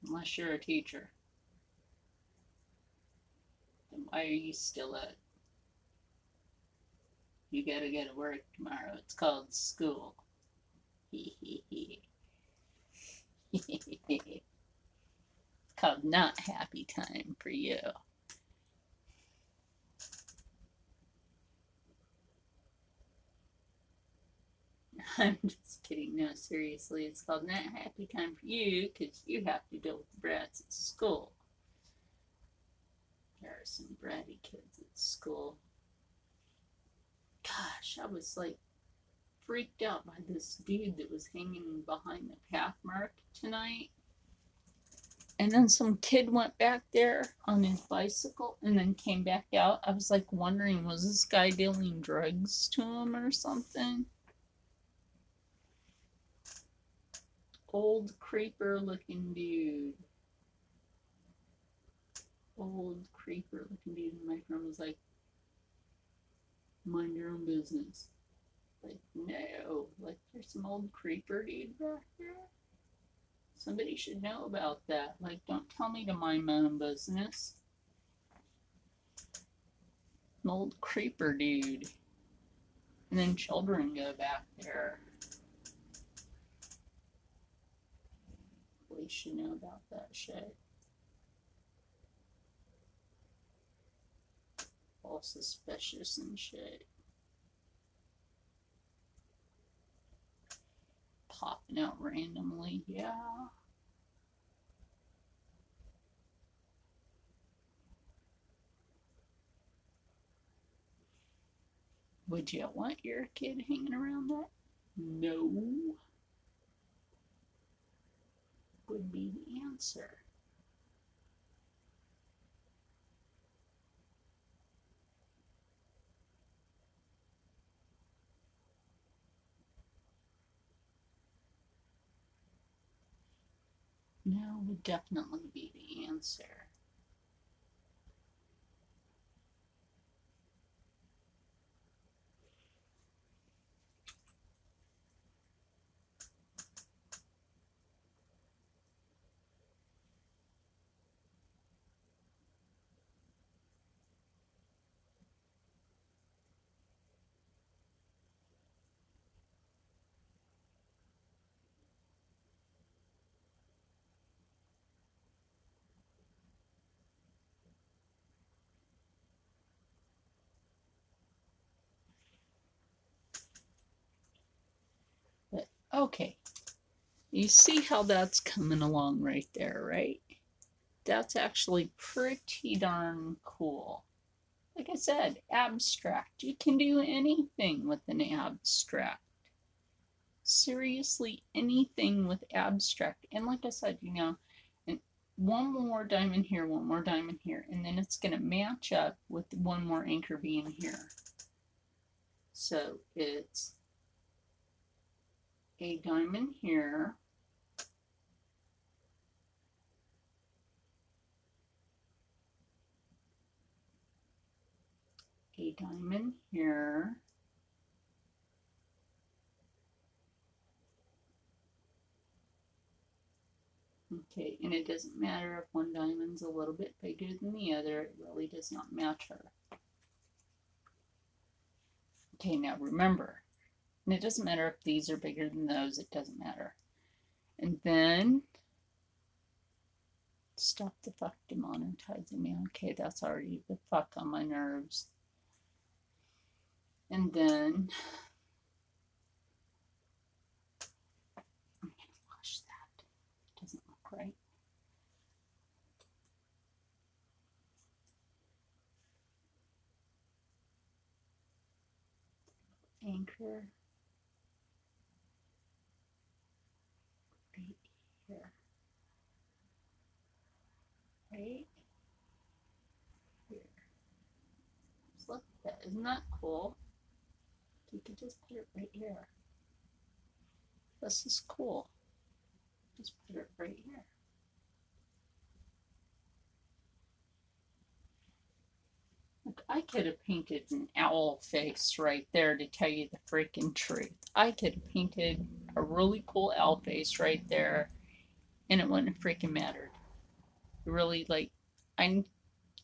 Unless you're a teacher. Then why are you still up? You gotta go to work tomorrow. It's called school. It's called not happy time for you. I'm just kidding. No, seriously, it's called not happy time for you because you have to deal with the brats at school. There are some bratty kids at school. Gosh, I was like freaked out by this dude that was hanging behind the path mark tonight. And then some kid went back there on his bicycle and then came back out. I was like wondering, was this guy dealing drugs to him or something? Old creeper looking dude. Old creeper looking dude. And my friend was like, mind your own business. Like, no. Like, there's some old creeper dude back there. Somebody should know about that. Like, don't tell me to mind my own business. An old creeper dude. And then children go back there. Police should know about that shit. All suspicious and shit. Popping out randomly, yeah. Would you want your kid hanging around that? No. Would be the answer. No would definitely be the answer. But, okay. You see how that's coming along right there, right? That's actually pretty darn cool. Like I said, abstract. You can do anything with an abstract. Seriously, anything with abstract. And like I said, you know, and one more diamond here, one more diamond here, and then it's going to match up with one more anchor being here. So it's a diamond here, a diamond here, Okay, and it doesn't matter if one diamond's a little bit bigger than the other, it really does not matter. Okay, now remember, and it doesn't matter if these are bigger than those, it doesn't matter. And then, stop the fuck demonetizing me. Okay, that's already the fuck on my nerves. And then, I'm gonna wash that. It doesn't look right. Anchor. Right here. Right here. Just look at that. Isn't that cool? You could just put it right here. This is cool. Just put it right here. Look, I could have painted an owl face right there to tell you the freaking truth. I could have painted a really cool owl face right there and it wouldn't have freaking mattered. Really, like, I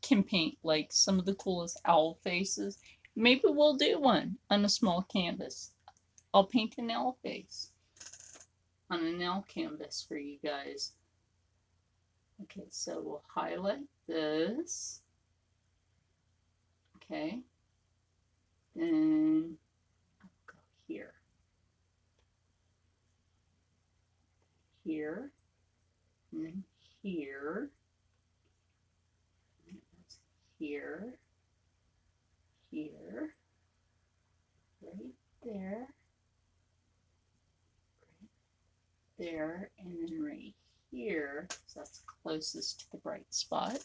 can paint like some of the coolest owl faces. Maybe we'll do one on a small canvas. I'll paint an owl face on an owl canvas for you guys. Okay, so we'll highlight this. Okay, then I'll go here, here, and then here, here, here, right there, right there, and then right here, so that's closest to the bright spot.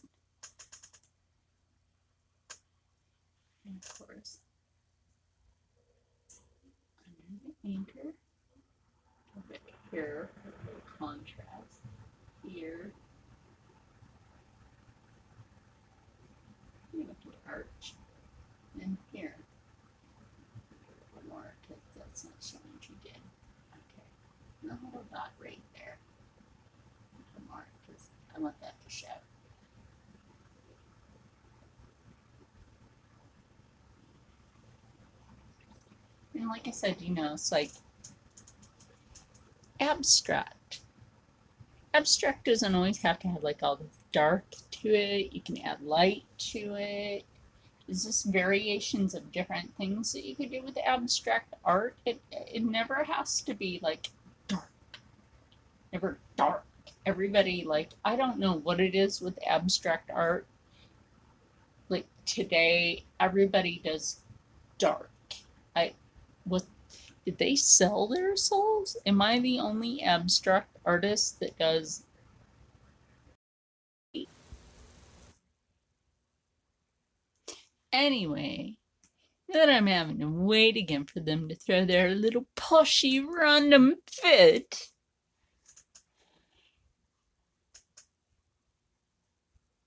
And of course, under the anchor, a bit here for a little contrast. Here, I'm going to put arch, and here. One more, because that's not showing what you did. Okay, and a little dot right there. One more, because I want that to show. And like I said, you know, it's like abstract. Abstract doesn't always have to have like all the dark to it. You can add light to it. There's just variations of different things that you could do with abstract art. It never has to be like dark. Never dark. Everybody, like, I don't know what it is with abstract art. Like today, everybody does dark. Did they sell their souls? Am I the only abstract artist that does? Anyway, then I'm having to wait again for them to throw their little pushy random fit.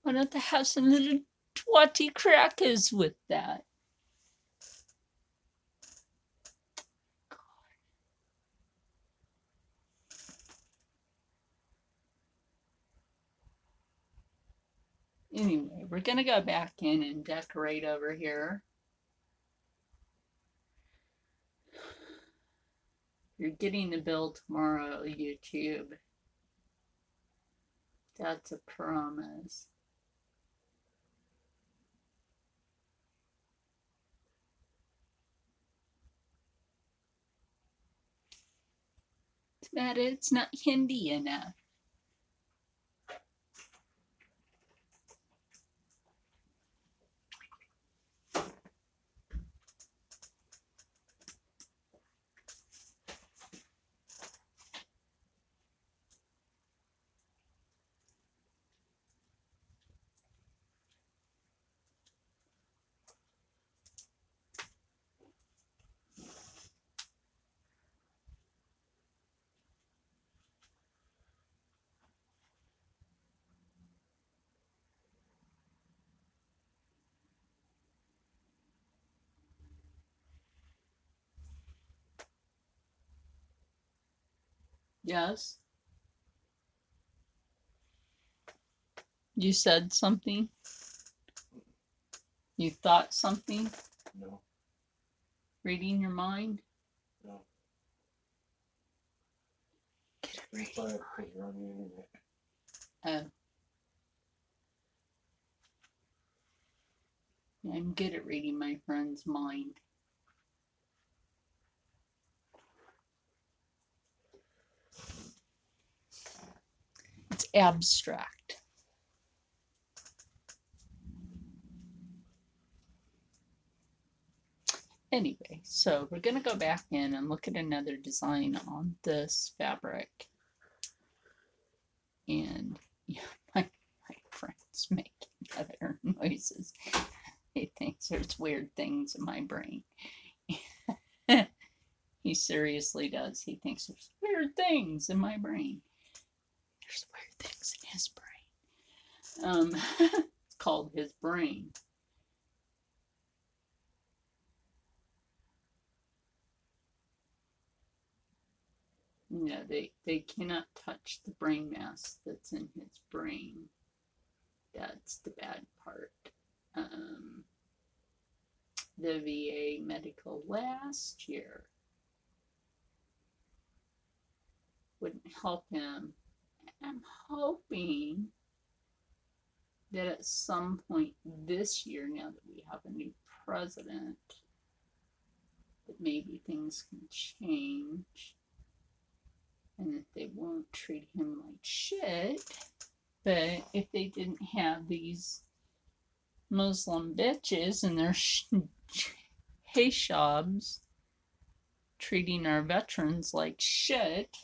Why don't they have some little twatty crackers with that? Anyway, we're gonna go back in and decorate over here. You're getting the bill tomorrow, YouTube. That's a promise. It's bad it's not Hindi enough. Yes. You said something? You thought something? No. Reading your mind? No. Get it ready. You're on the internet. Oh. I'm good at reading my friend's mind. It's abstract. Anyway, so we're going to go back in and look at another design on this fabric. And yeah, my friend's making other noises. He thinks there's weird things in my brain. He seriously does. He thinks there's weird things in my brain. There's weird things in his brain. It's called his brain. No, they cannot touch the brain mass that's in his brain. That's the bad part. The VA medical last year wouldn't help him. I'm hoping that at some point this year, now that we have a new president, that maybe things can change and that they won't treat him like shit. But if they didn't have these Muslim bitches and their hijabs treating our veterans like shit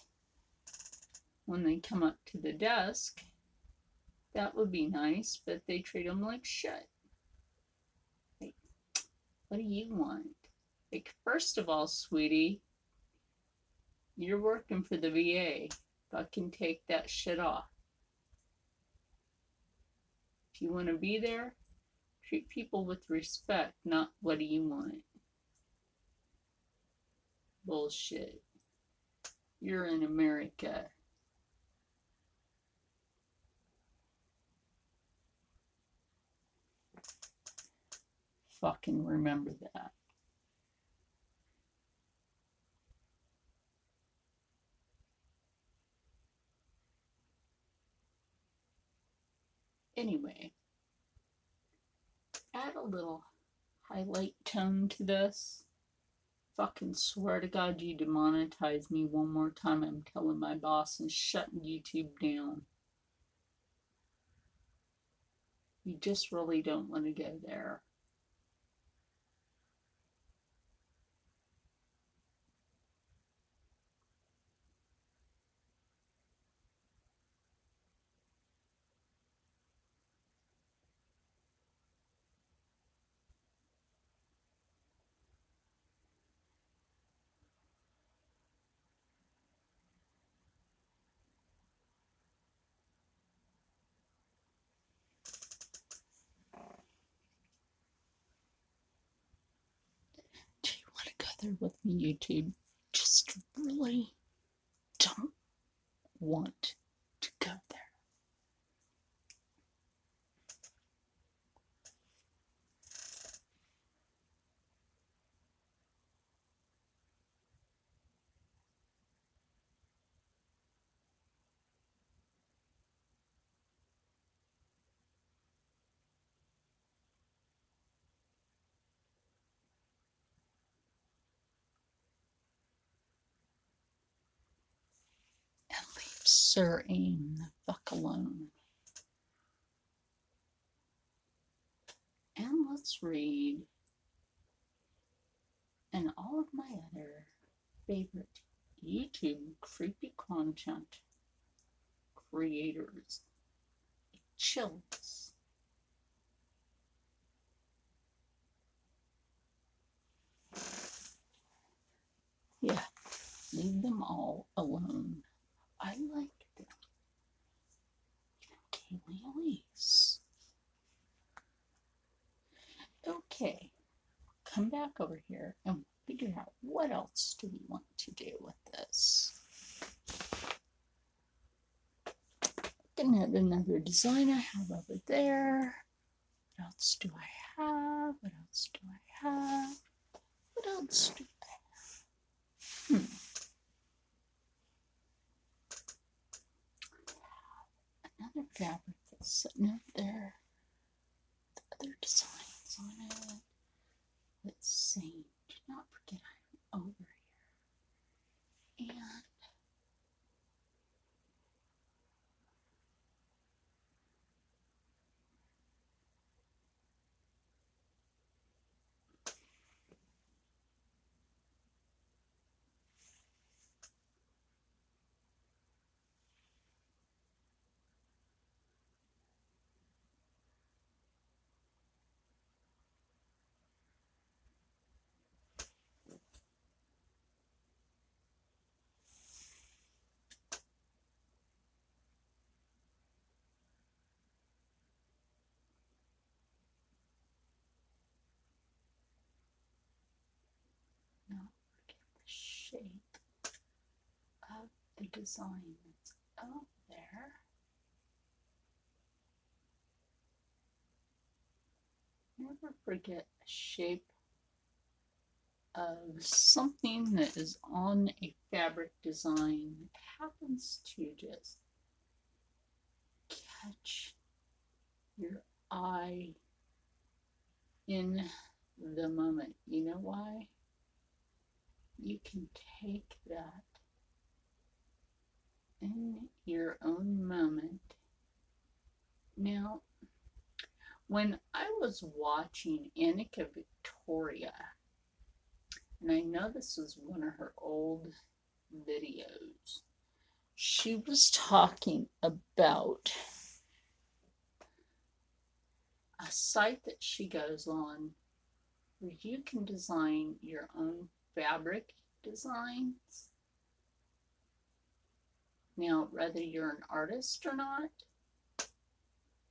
when they come up to the desk, that would be nice, but they treat them like shit. Like, what do you want? Like, first of all, sweetie, you're working for the VA. Fucking take that shit off. If you want to be there, treat people with respect, not what do you want. Bullshit. You're in America. Fucking remember that. Anyway, add a little highlight tone to this. Fucking swear to God, you demonetize me one more time, I'm telling my boss and shutting YouTube down. You just really don't want to go there. Do you want to go there with me, YouTube? Just really don't want to go there. And leave Sir Aim the fuck alone. And let's read and all of my other favorite YouTube creepy content creators. Chills. Yeah, leave them all alone. I like them. Even Kaylee Elise. Okay, come back over here and figure out what else do we want to do with this. looking at another design I have over there. What else do I have? What else do I have? What else do I have? Another fabric that's sitting up there. The other designs on it. Let's see. Do not forget I'm over here. And not forget the shape of the design that's up there. Never forget the shape of something that is on a fabric design. It happens to just catch your eye in the moment. You know why? You can take that in your own moment. Now, when I was watching Annika Victoria, and I know this was one of her old videos, she was talking about a site that she goes on where you can design your own fabric designs. Now, whether you're an artist or not,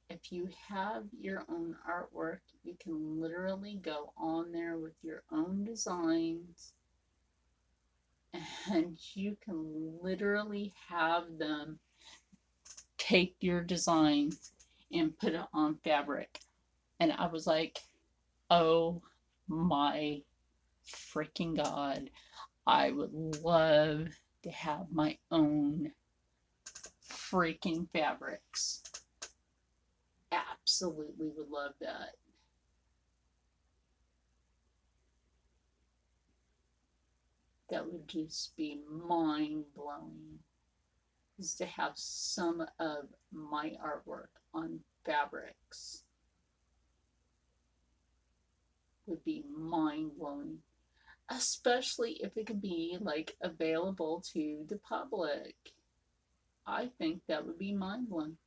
if you have your own artwork, you can literally go on there with your own designs, and you can literally have them take your design and put it on fabric. And I was like, oh my freaking God, I would love to have my own freaking fabrics. Absolutely would love that. That would just be mind-blowing, is to have some of my artwork on fabrics. Would be mind-blowing, especially if it could be like available to the public. I think that would be mind-blowing.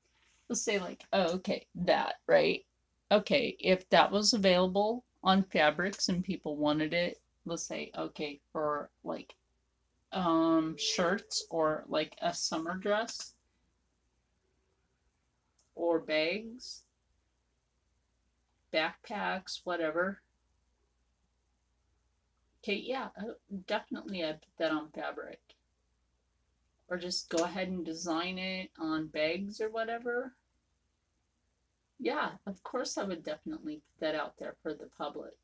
Let's say like, oh, okay, that, right? Okay, if that was available on fabrics and people wanted it, let's say, okay, for like shirts or like a summer dress or bags, backpacks, whatever. Okay, yeah, definitely I'd put that on fabric. Or just go ahead and design it on bags or whatever. Yeah, of course I would definitely put that out there for the public.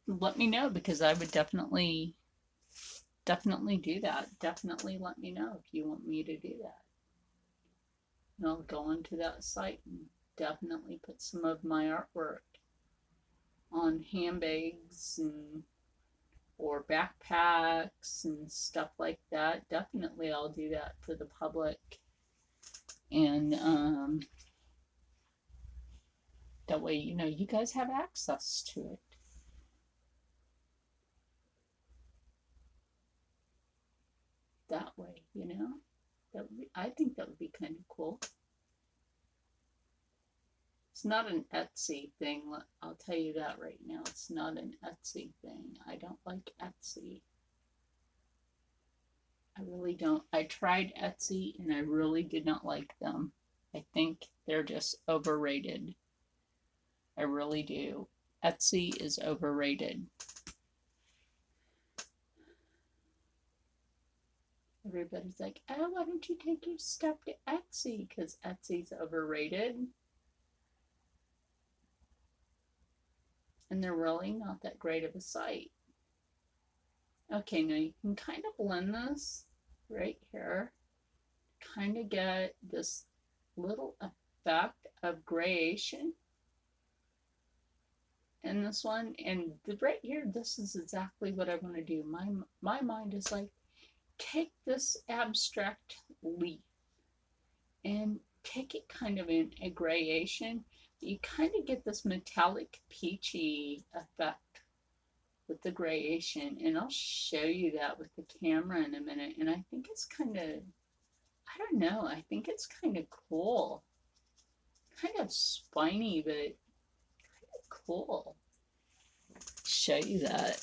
Let me know, because I would definitely do that. Definitely let me know if you want me to do that. And I'll go into that site and definitely put some of my artwork on handbags and or backpacks and stuff like that. Definitely I'll do that for the public. And that way, you know, you guys have access to it. That way, you know, that would be, I think that would be kind of cool. It's not an Etsy thing, I'll tell you that right now. It's not an Etsy thing. I don't like Etsy. I really don't. I tried Etsy and I really did not like them. I think they're just overrated. I really do. Etsy is overrated. everybody's like, oh, why don't you take your stuff to Etsy? Because Etsy's overrated. And they're really not that great of a site. Okay, now you can kind of blend this right here. Kind of get this little effect of grayation in this one. And right here, this is exactly what I want to do. My mind is like, take this abstract leaf and take it kind of in a grayation. You kind of get this metallic peachy effect with the grayation, and I'll show you that with the camera in a minute. And I think it's kind of, I don't know, I think it's kind of cool. Kind of spiny, but kind of cool. Show you that.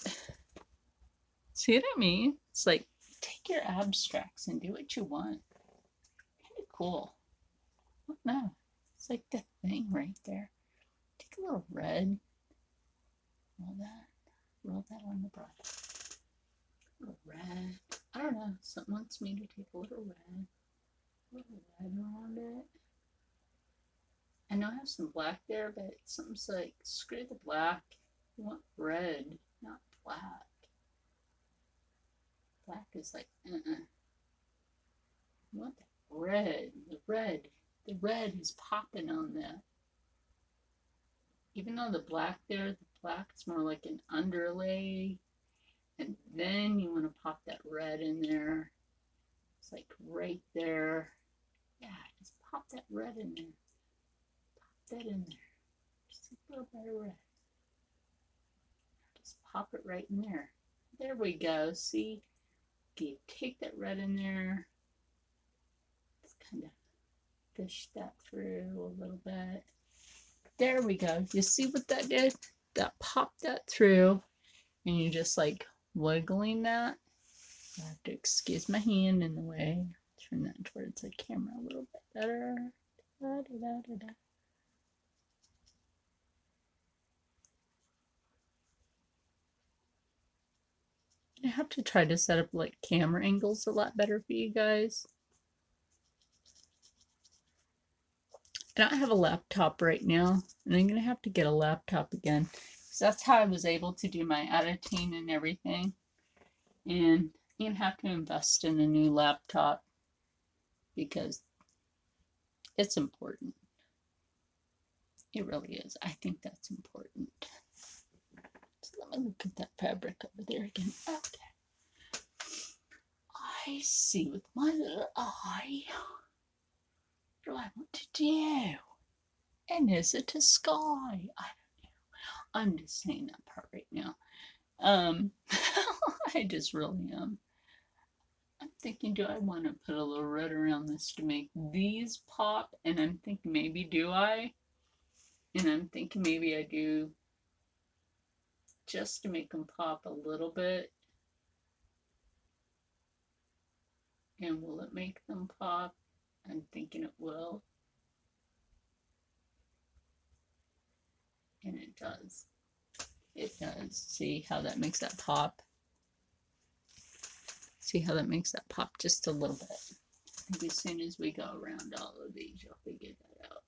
See what I mean? It's like, take your abstracts and do what you want. Kind of cool. I don't know. It's like the thing right there. Take a little red. Roll that on the brush. A little red. I don't know. Something wants me to take a little red. A little red around it. I know I have some black there, but something's like, screw the black. You want red, not black. Black is like, You want that red. The red is popping on that. Even though the black there, the black is more like an underlay. And then you want to pop that red in there. It's like right there. Yeah, just pop that red in there. Pop that in there. Just a little bit of red. Just pop it right in there. There we go. See? Okay, take that red in there. Just kind of fish that through a little bit. There we go. You see what that did? That popped that through, and you just like wiggling that. I have to excuse my hand in the way. Turn that towards the camera a little bit better. Da, da, da, da, da. I have to try to set up like camera angles a lot better for you guys. I don't have a laptop right now, and I'm going to have to get a laptop again. Because that's how I was able to do my editing and everything. And I'm going to have to invest in a new laptop because it's important. It really is. I think that's important. So let me look at that fabric over there again. Okay. I see with my little eye. What do I want to do? And is it a sky? I don't know. I'm just saying that part right now. I just really am. I'm thinking, do I want to put a little red around this to make these pop? And I'm thinking, maybe do I? And I'm thinking maybe I do just to make them pop a little bit. And will it make them pop? I'm thinking it will. And it does. It does. See how that makes that pop? See how that makes that pop just a little bit. Maybe as soon as we go around all of these, you'll figure that out.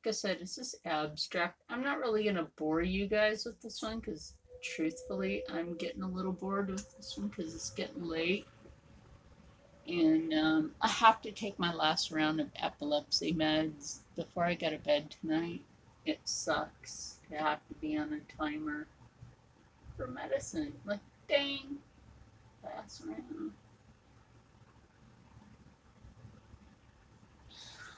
Like I said, it's just abstract. I'm not really going to bore you guys with this one because truthfully, I'm getting a little bored with this one because it's getting late. And I have to take my last round of epilepsy meds before I go to bed tonight. It sucks to have to be on a timer for medicine. Like, dang, last round.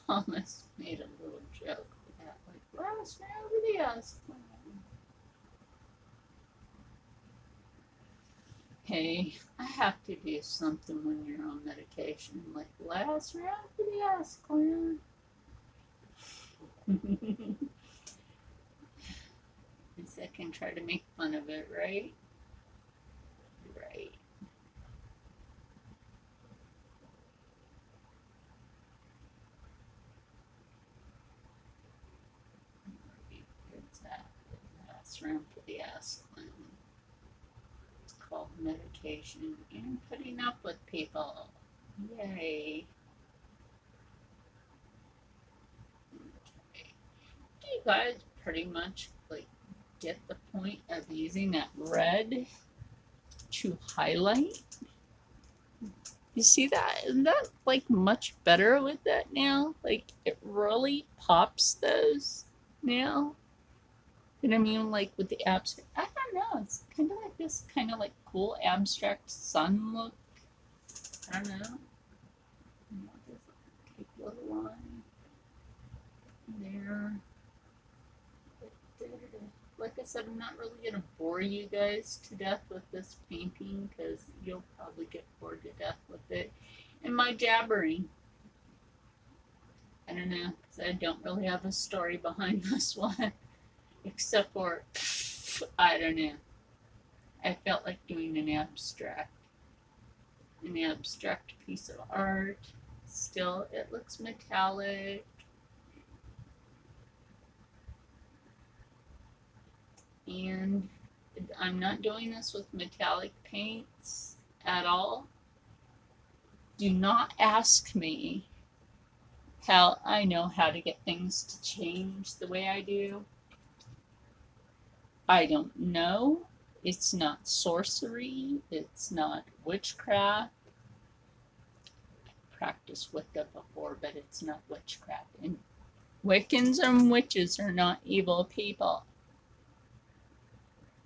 Almost made a little joke with that. Like, last round of the ice cream. Hey, I have to do something when you're on medication. Like, last round for the ice cream. Because I can try to make fun of it, right? Right. Exactly. Last round for the ice cream. It's called medication and putting up with people. Yay. Okay. Do you guys pretty much like get the point of using that red to highlight? You see that? Isn't that like much better with that now? Like it really pops those now. You know what I mean? Like with the abstract, I don't know. It's kind of like this kind of like cool abstract sun look. I don't know. Take a little line there. Like I said, I'm not really going to bore you guys to death with this painting because you'll probably get bored to death with it. And my jabbering. I don't know, because I don't really have a story behind this one. Except for, I don't know. I felt like doing an abstract piece of art. Still, it looks metallic. And I'm not doing this with metallic paints at all. Do not ask me how I know how to get things to change the way I do. I don't know. It's not sorcery. It's not witchcraft. I practiced Wicca before, but it's not witchcraft. And Wiccans and witches are not evil people.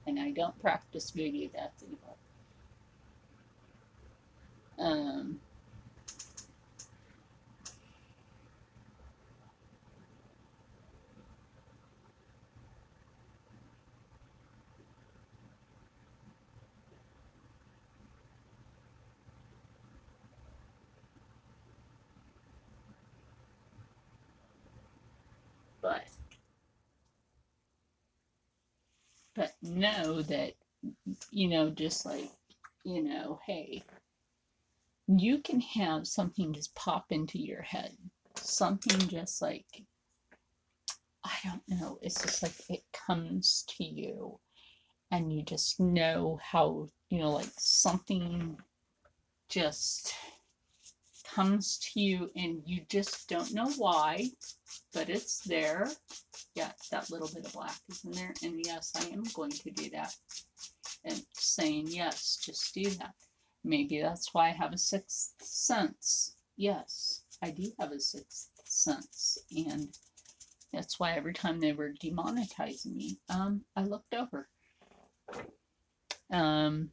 And I don't practice voodoo. That's evil. But know that, just like, hey, you can have something just pop into your head. Something just like, I don't know, it's just like it comes to you and you just know how, like something just comes to you and you just don't know why, but it's there. Yeah, that little bit of black is in there. And yes, I am going to do that. And saying, yes, just do that. Maybe that's why I have a sixth sense. Yes, I do have a sixth sense. And that's why every time they were demonetizing me, I looked over. And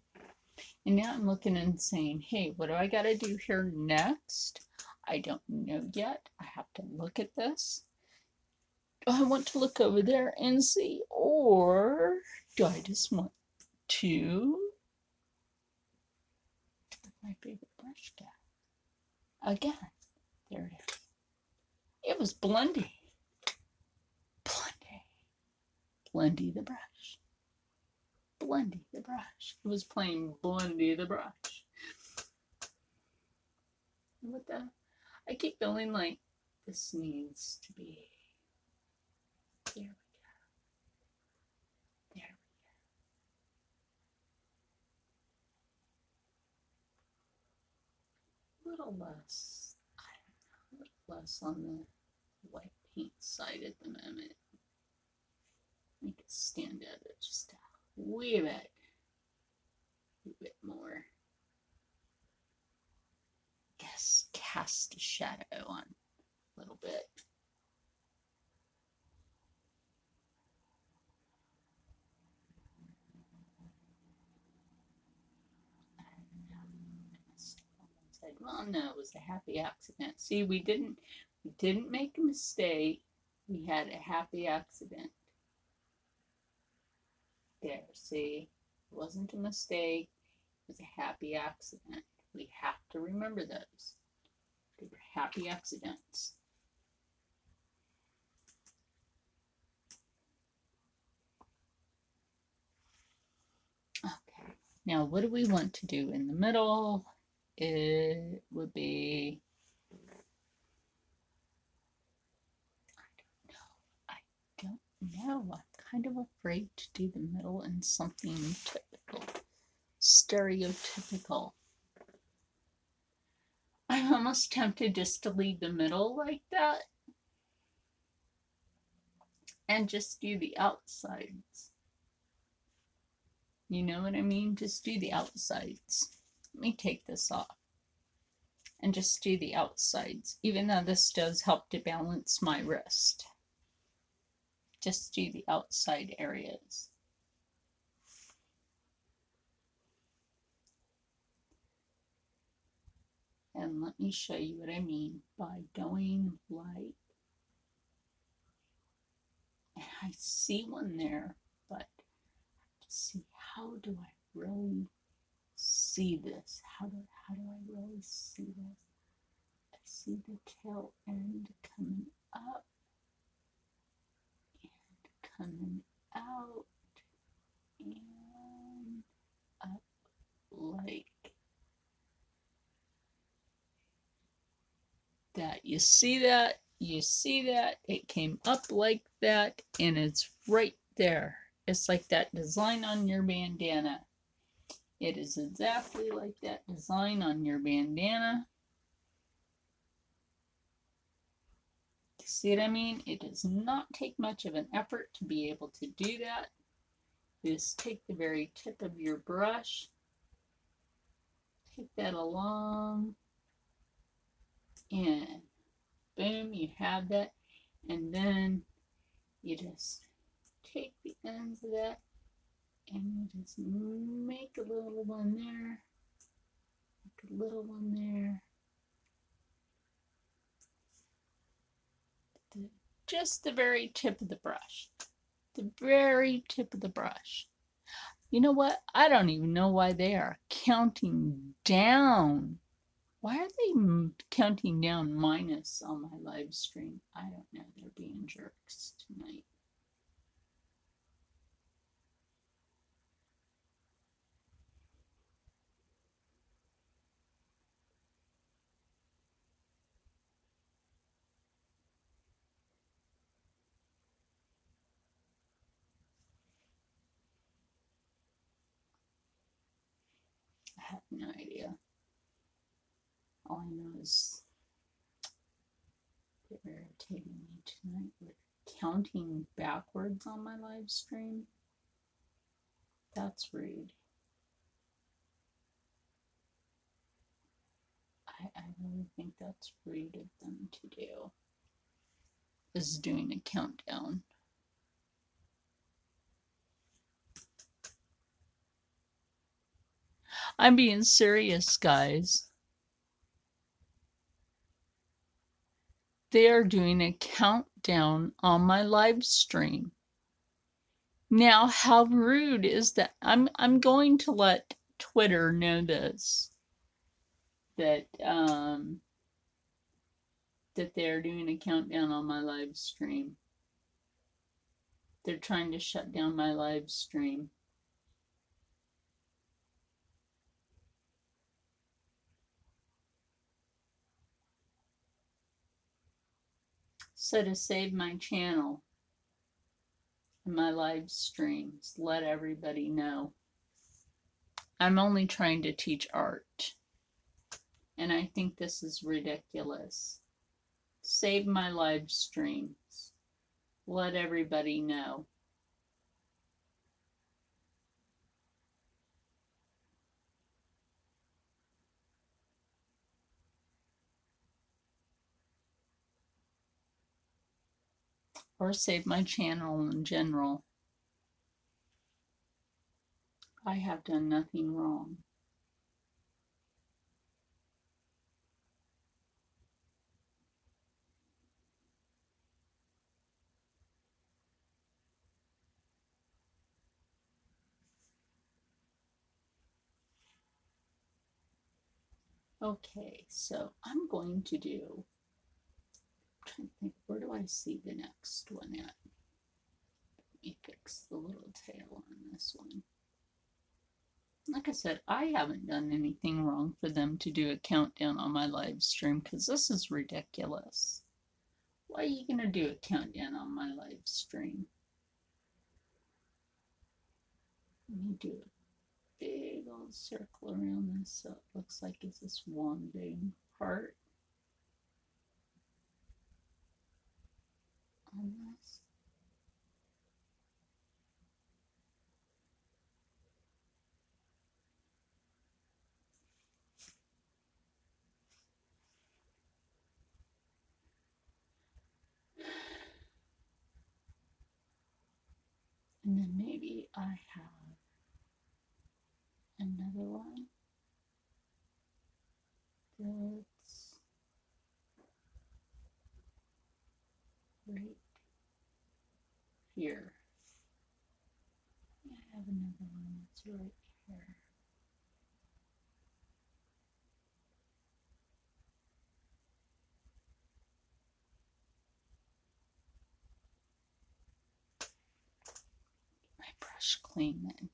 now I'm looking and saying, hey, what do I got to do here next? I don't know yet. I have to look at this. Do I want to look over there and see? Or do I just want to put my favorite brush down? Again, there it is. It was Blondie. Blondie the brush. Blondie the brush. It was playing Blondie the brush. What the? I keep feeling like this needs to be. There we go. There we go. A little less. I don't know. A little less on the white paint side at the moment. Make it stand out just a wee bit more. Guess cast a shadow on a little bit. Well, no, it was a happy accident. See, we didn't make a mistake. We had a happy accident. There, see, it wasn't a mistake. It was a happy accident. We have to remember those. They were happy accidents. Okay, now what do we want to do in the middle? It would be, I don't know. I'm kind of afraid to do the middle in something typical. stereotypical. I'm almost tempted just to leave the middle like that and just do the outsides. You know what I mean? Just do the outsides. Let me take this off and just do the outsides, even though this does help to balance my wrist. Just do the outside areas. And let me show you what I mean by going like, and I see one there, but see, how do I really see this? How do I really see this? I see the tail end coming up and coming out and up like that. You see that? You see that? It came up like that, and it's right there. It's like that design on your bandana. It is exactly like that design on your bandana. See what I mean? It does not take much of an effort to be able to do that. Just take the very tip of your brush, take that along, and boom, you have that. And then you just take the ends of that and you just make a little one there, make a little one there. Just the very tip of the brush. The very tip of the brush. You know what? I don't even know why they are counting down. Why are they counting down minus on my live stream? I don't know. They're being jerks tonight. I have no idea. All I know is they're irritating me tonight with counting backwards on my live stream. That's rude. I really think that's rude of them to do. Is doing a countdown. I'm being serious, guys. They are doing a countdown on my live stream. Now, how rude is that? I'm going to let Twitter know this, that that they're doing a countdown on my live stream. They're trying to shut down my live stream. So to save my channel and my live streams, let everybody know. I'm only trying to teach art. And I think this is ridiculous. Save my live streams. Let everybody know. Or save my channel in general. I have done nothing wrong. Okay, so I'm going to do, I'm trying to think, where do I see the next one at? Let me fix the little tail on this one. Like I said, I haven't done anything wrong for them to do a countdown on my live stream, because this is ridiculous. Why are you going to do a countdown on my live stream? Let me do it. big old circle around this, so it looks like it's this one big part on this. And then maybe I have another one that's right here. I have another one that's right here. My brush clean then.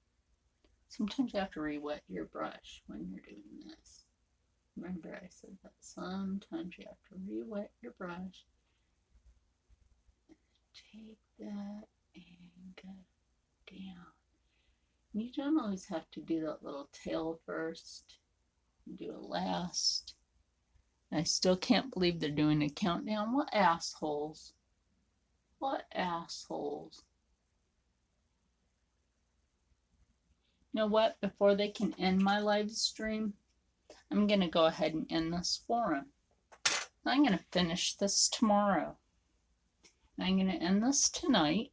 Sometimes you have to re-wet your brush when you're doing this. Remember I said that sometimes you have to re-wet your brush. Take that and go down. You don't always have to do that little tail first. Do it last. I still can't believe they're doing a countdown. What assholes? What assholes? You know what? Before they can end my live stream, I'm going to go ahead and end this for them. I'm going to finish this tomorrow. I'm going to end this tonight,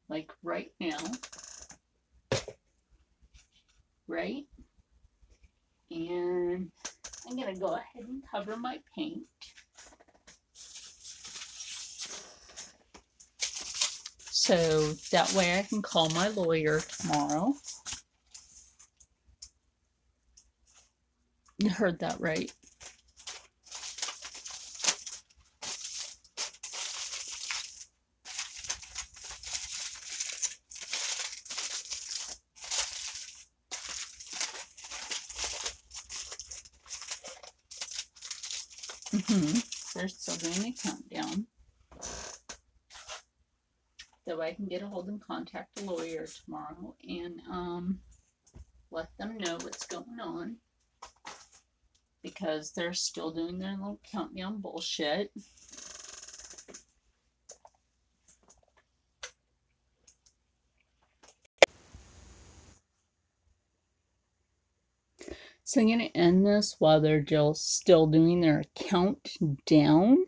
like right now. Right? And I'm going to go ahead and cover my paint. So that way I can call my lawyer tomorrow. You heard that right. They're still doing a countdown. So I can get a hold and contact the lawyer tomorrow and let them know what's going on. Because they're still doing their little countdown bullshit. So I'm going to end this while they're just still doing their countdown.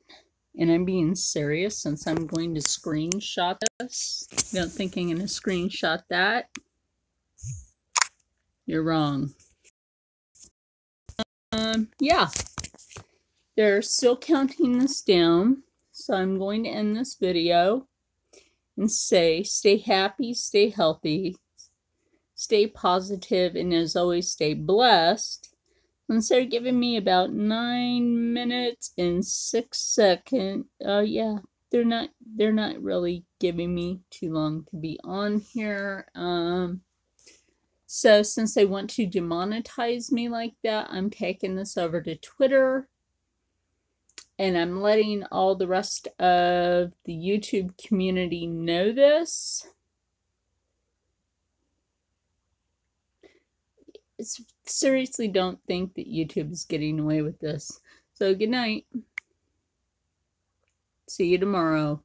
And I'm being serious since I'm going to screenshot this. You don't think I'm going to screenshot that? You're wrong. Yeah. They're still counting this down. So I'm going to end this video and say, stay happy, stay healthy, stay positive, and as always, stay blessed. Since they're giving me about 9 minutes and 6 seconds, yeah, they're not really giving me too long to be on here. So since they want to demonetize me like that, I'm taking this over to Twitter. And I'm letting all the rest of the YouTube community know this. Seriously, don't think that YouTube is getting away with this. So good night. See you tomorrow.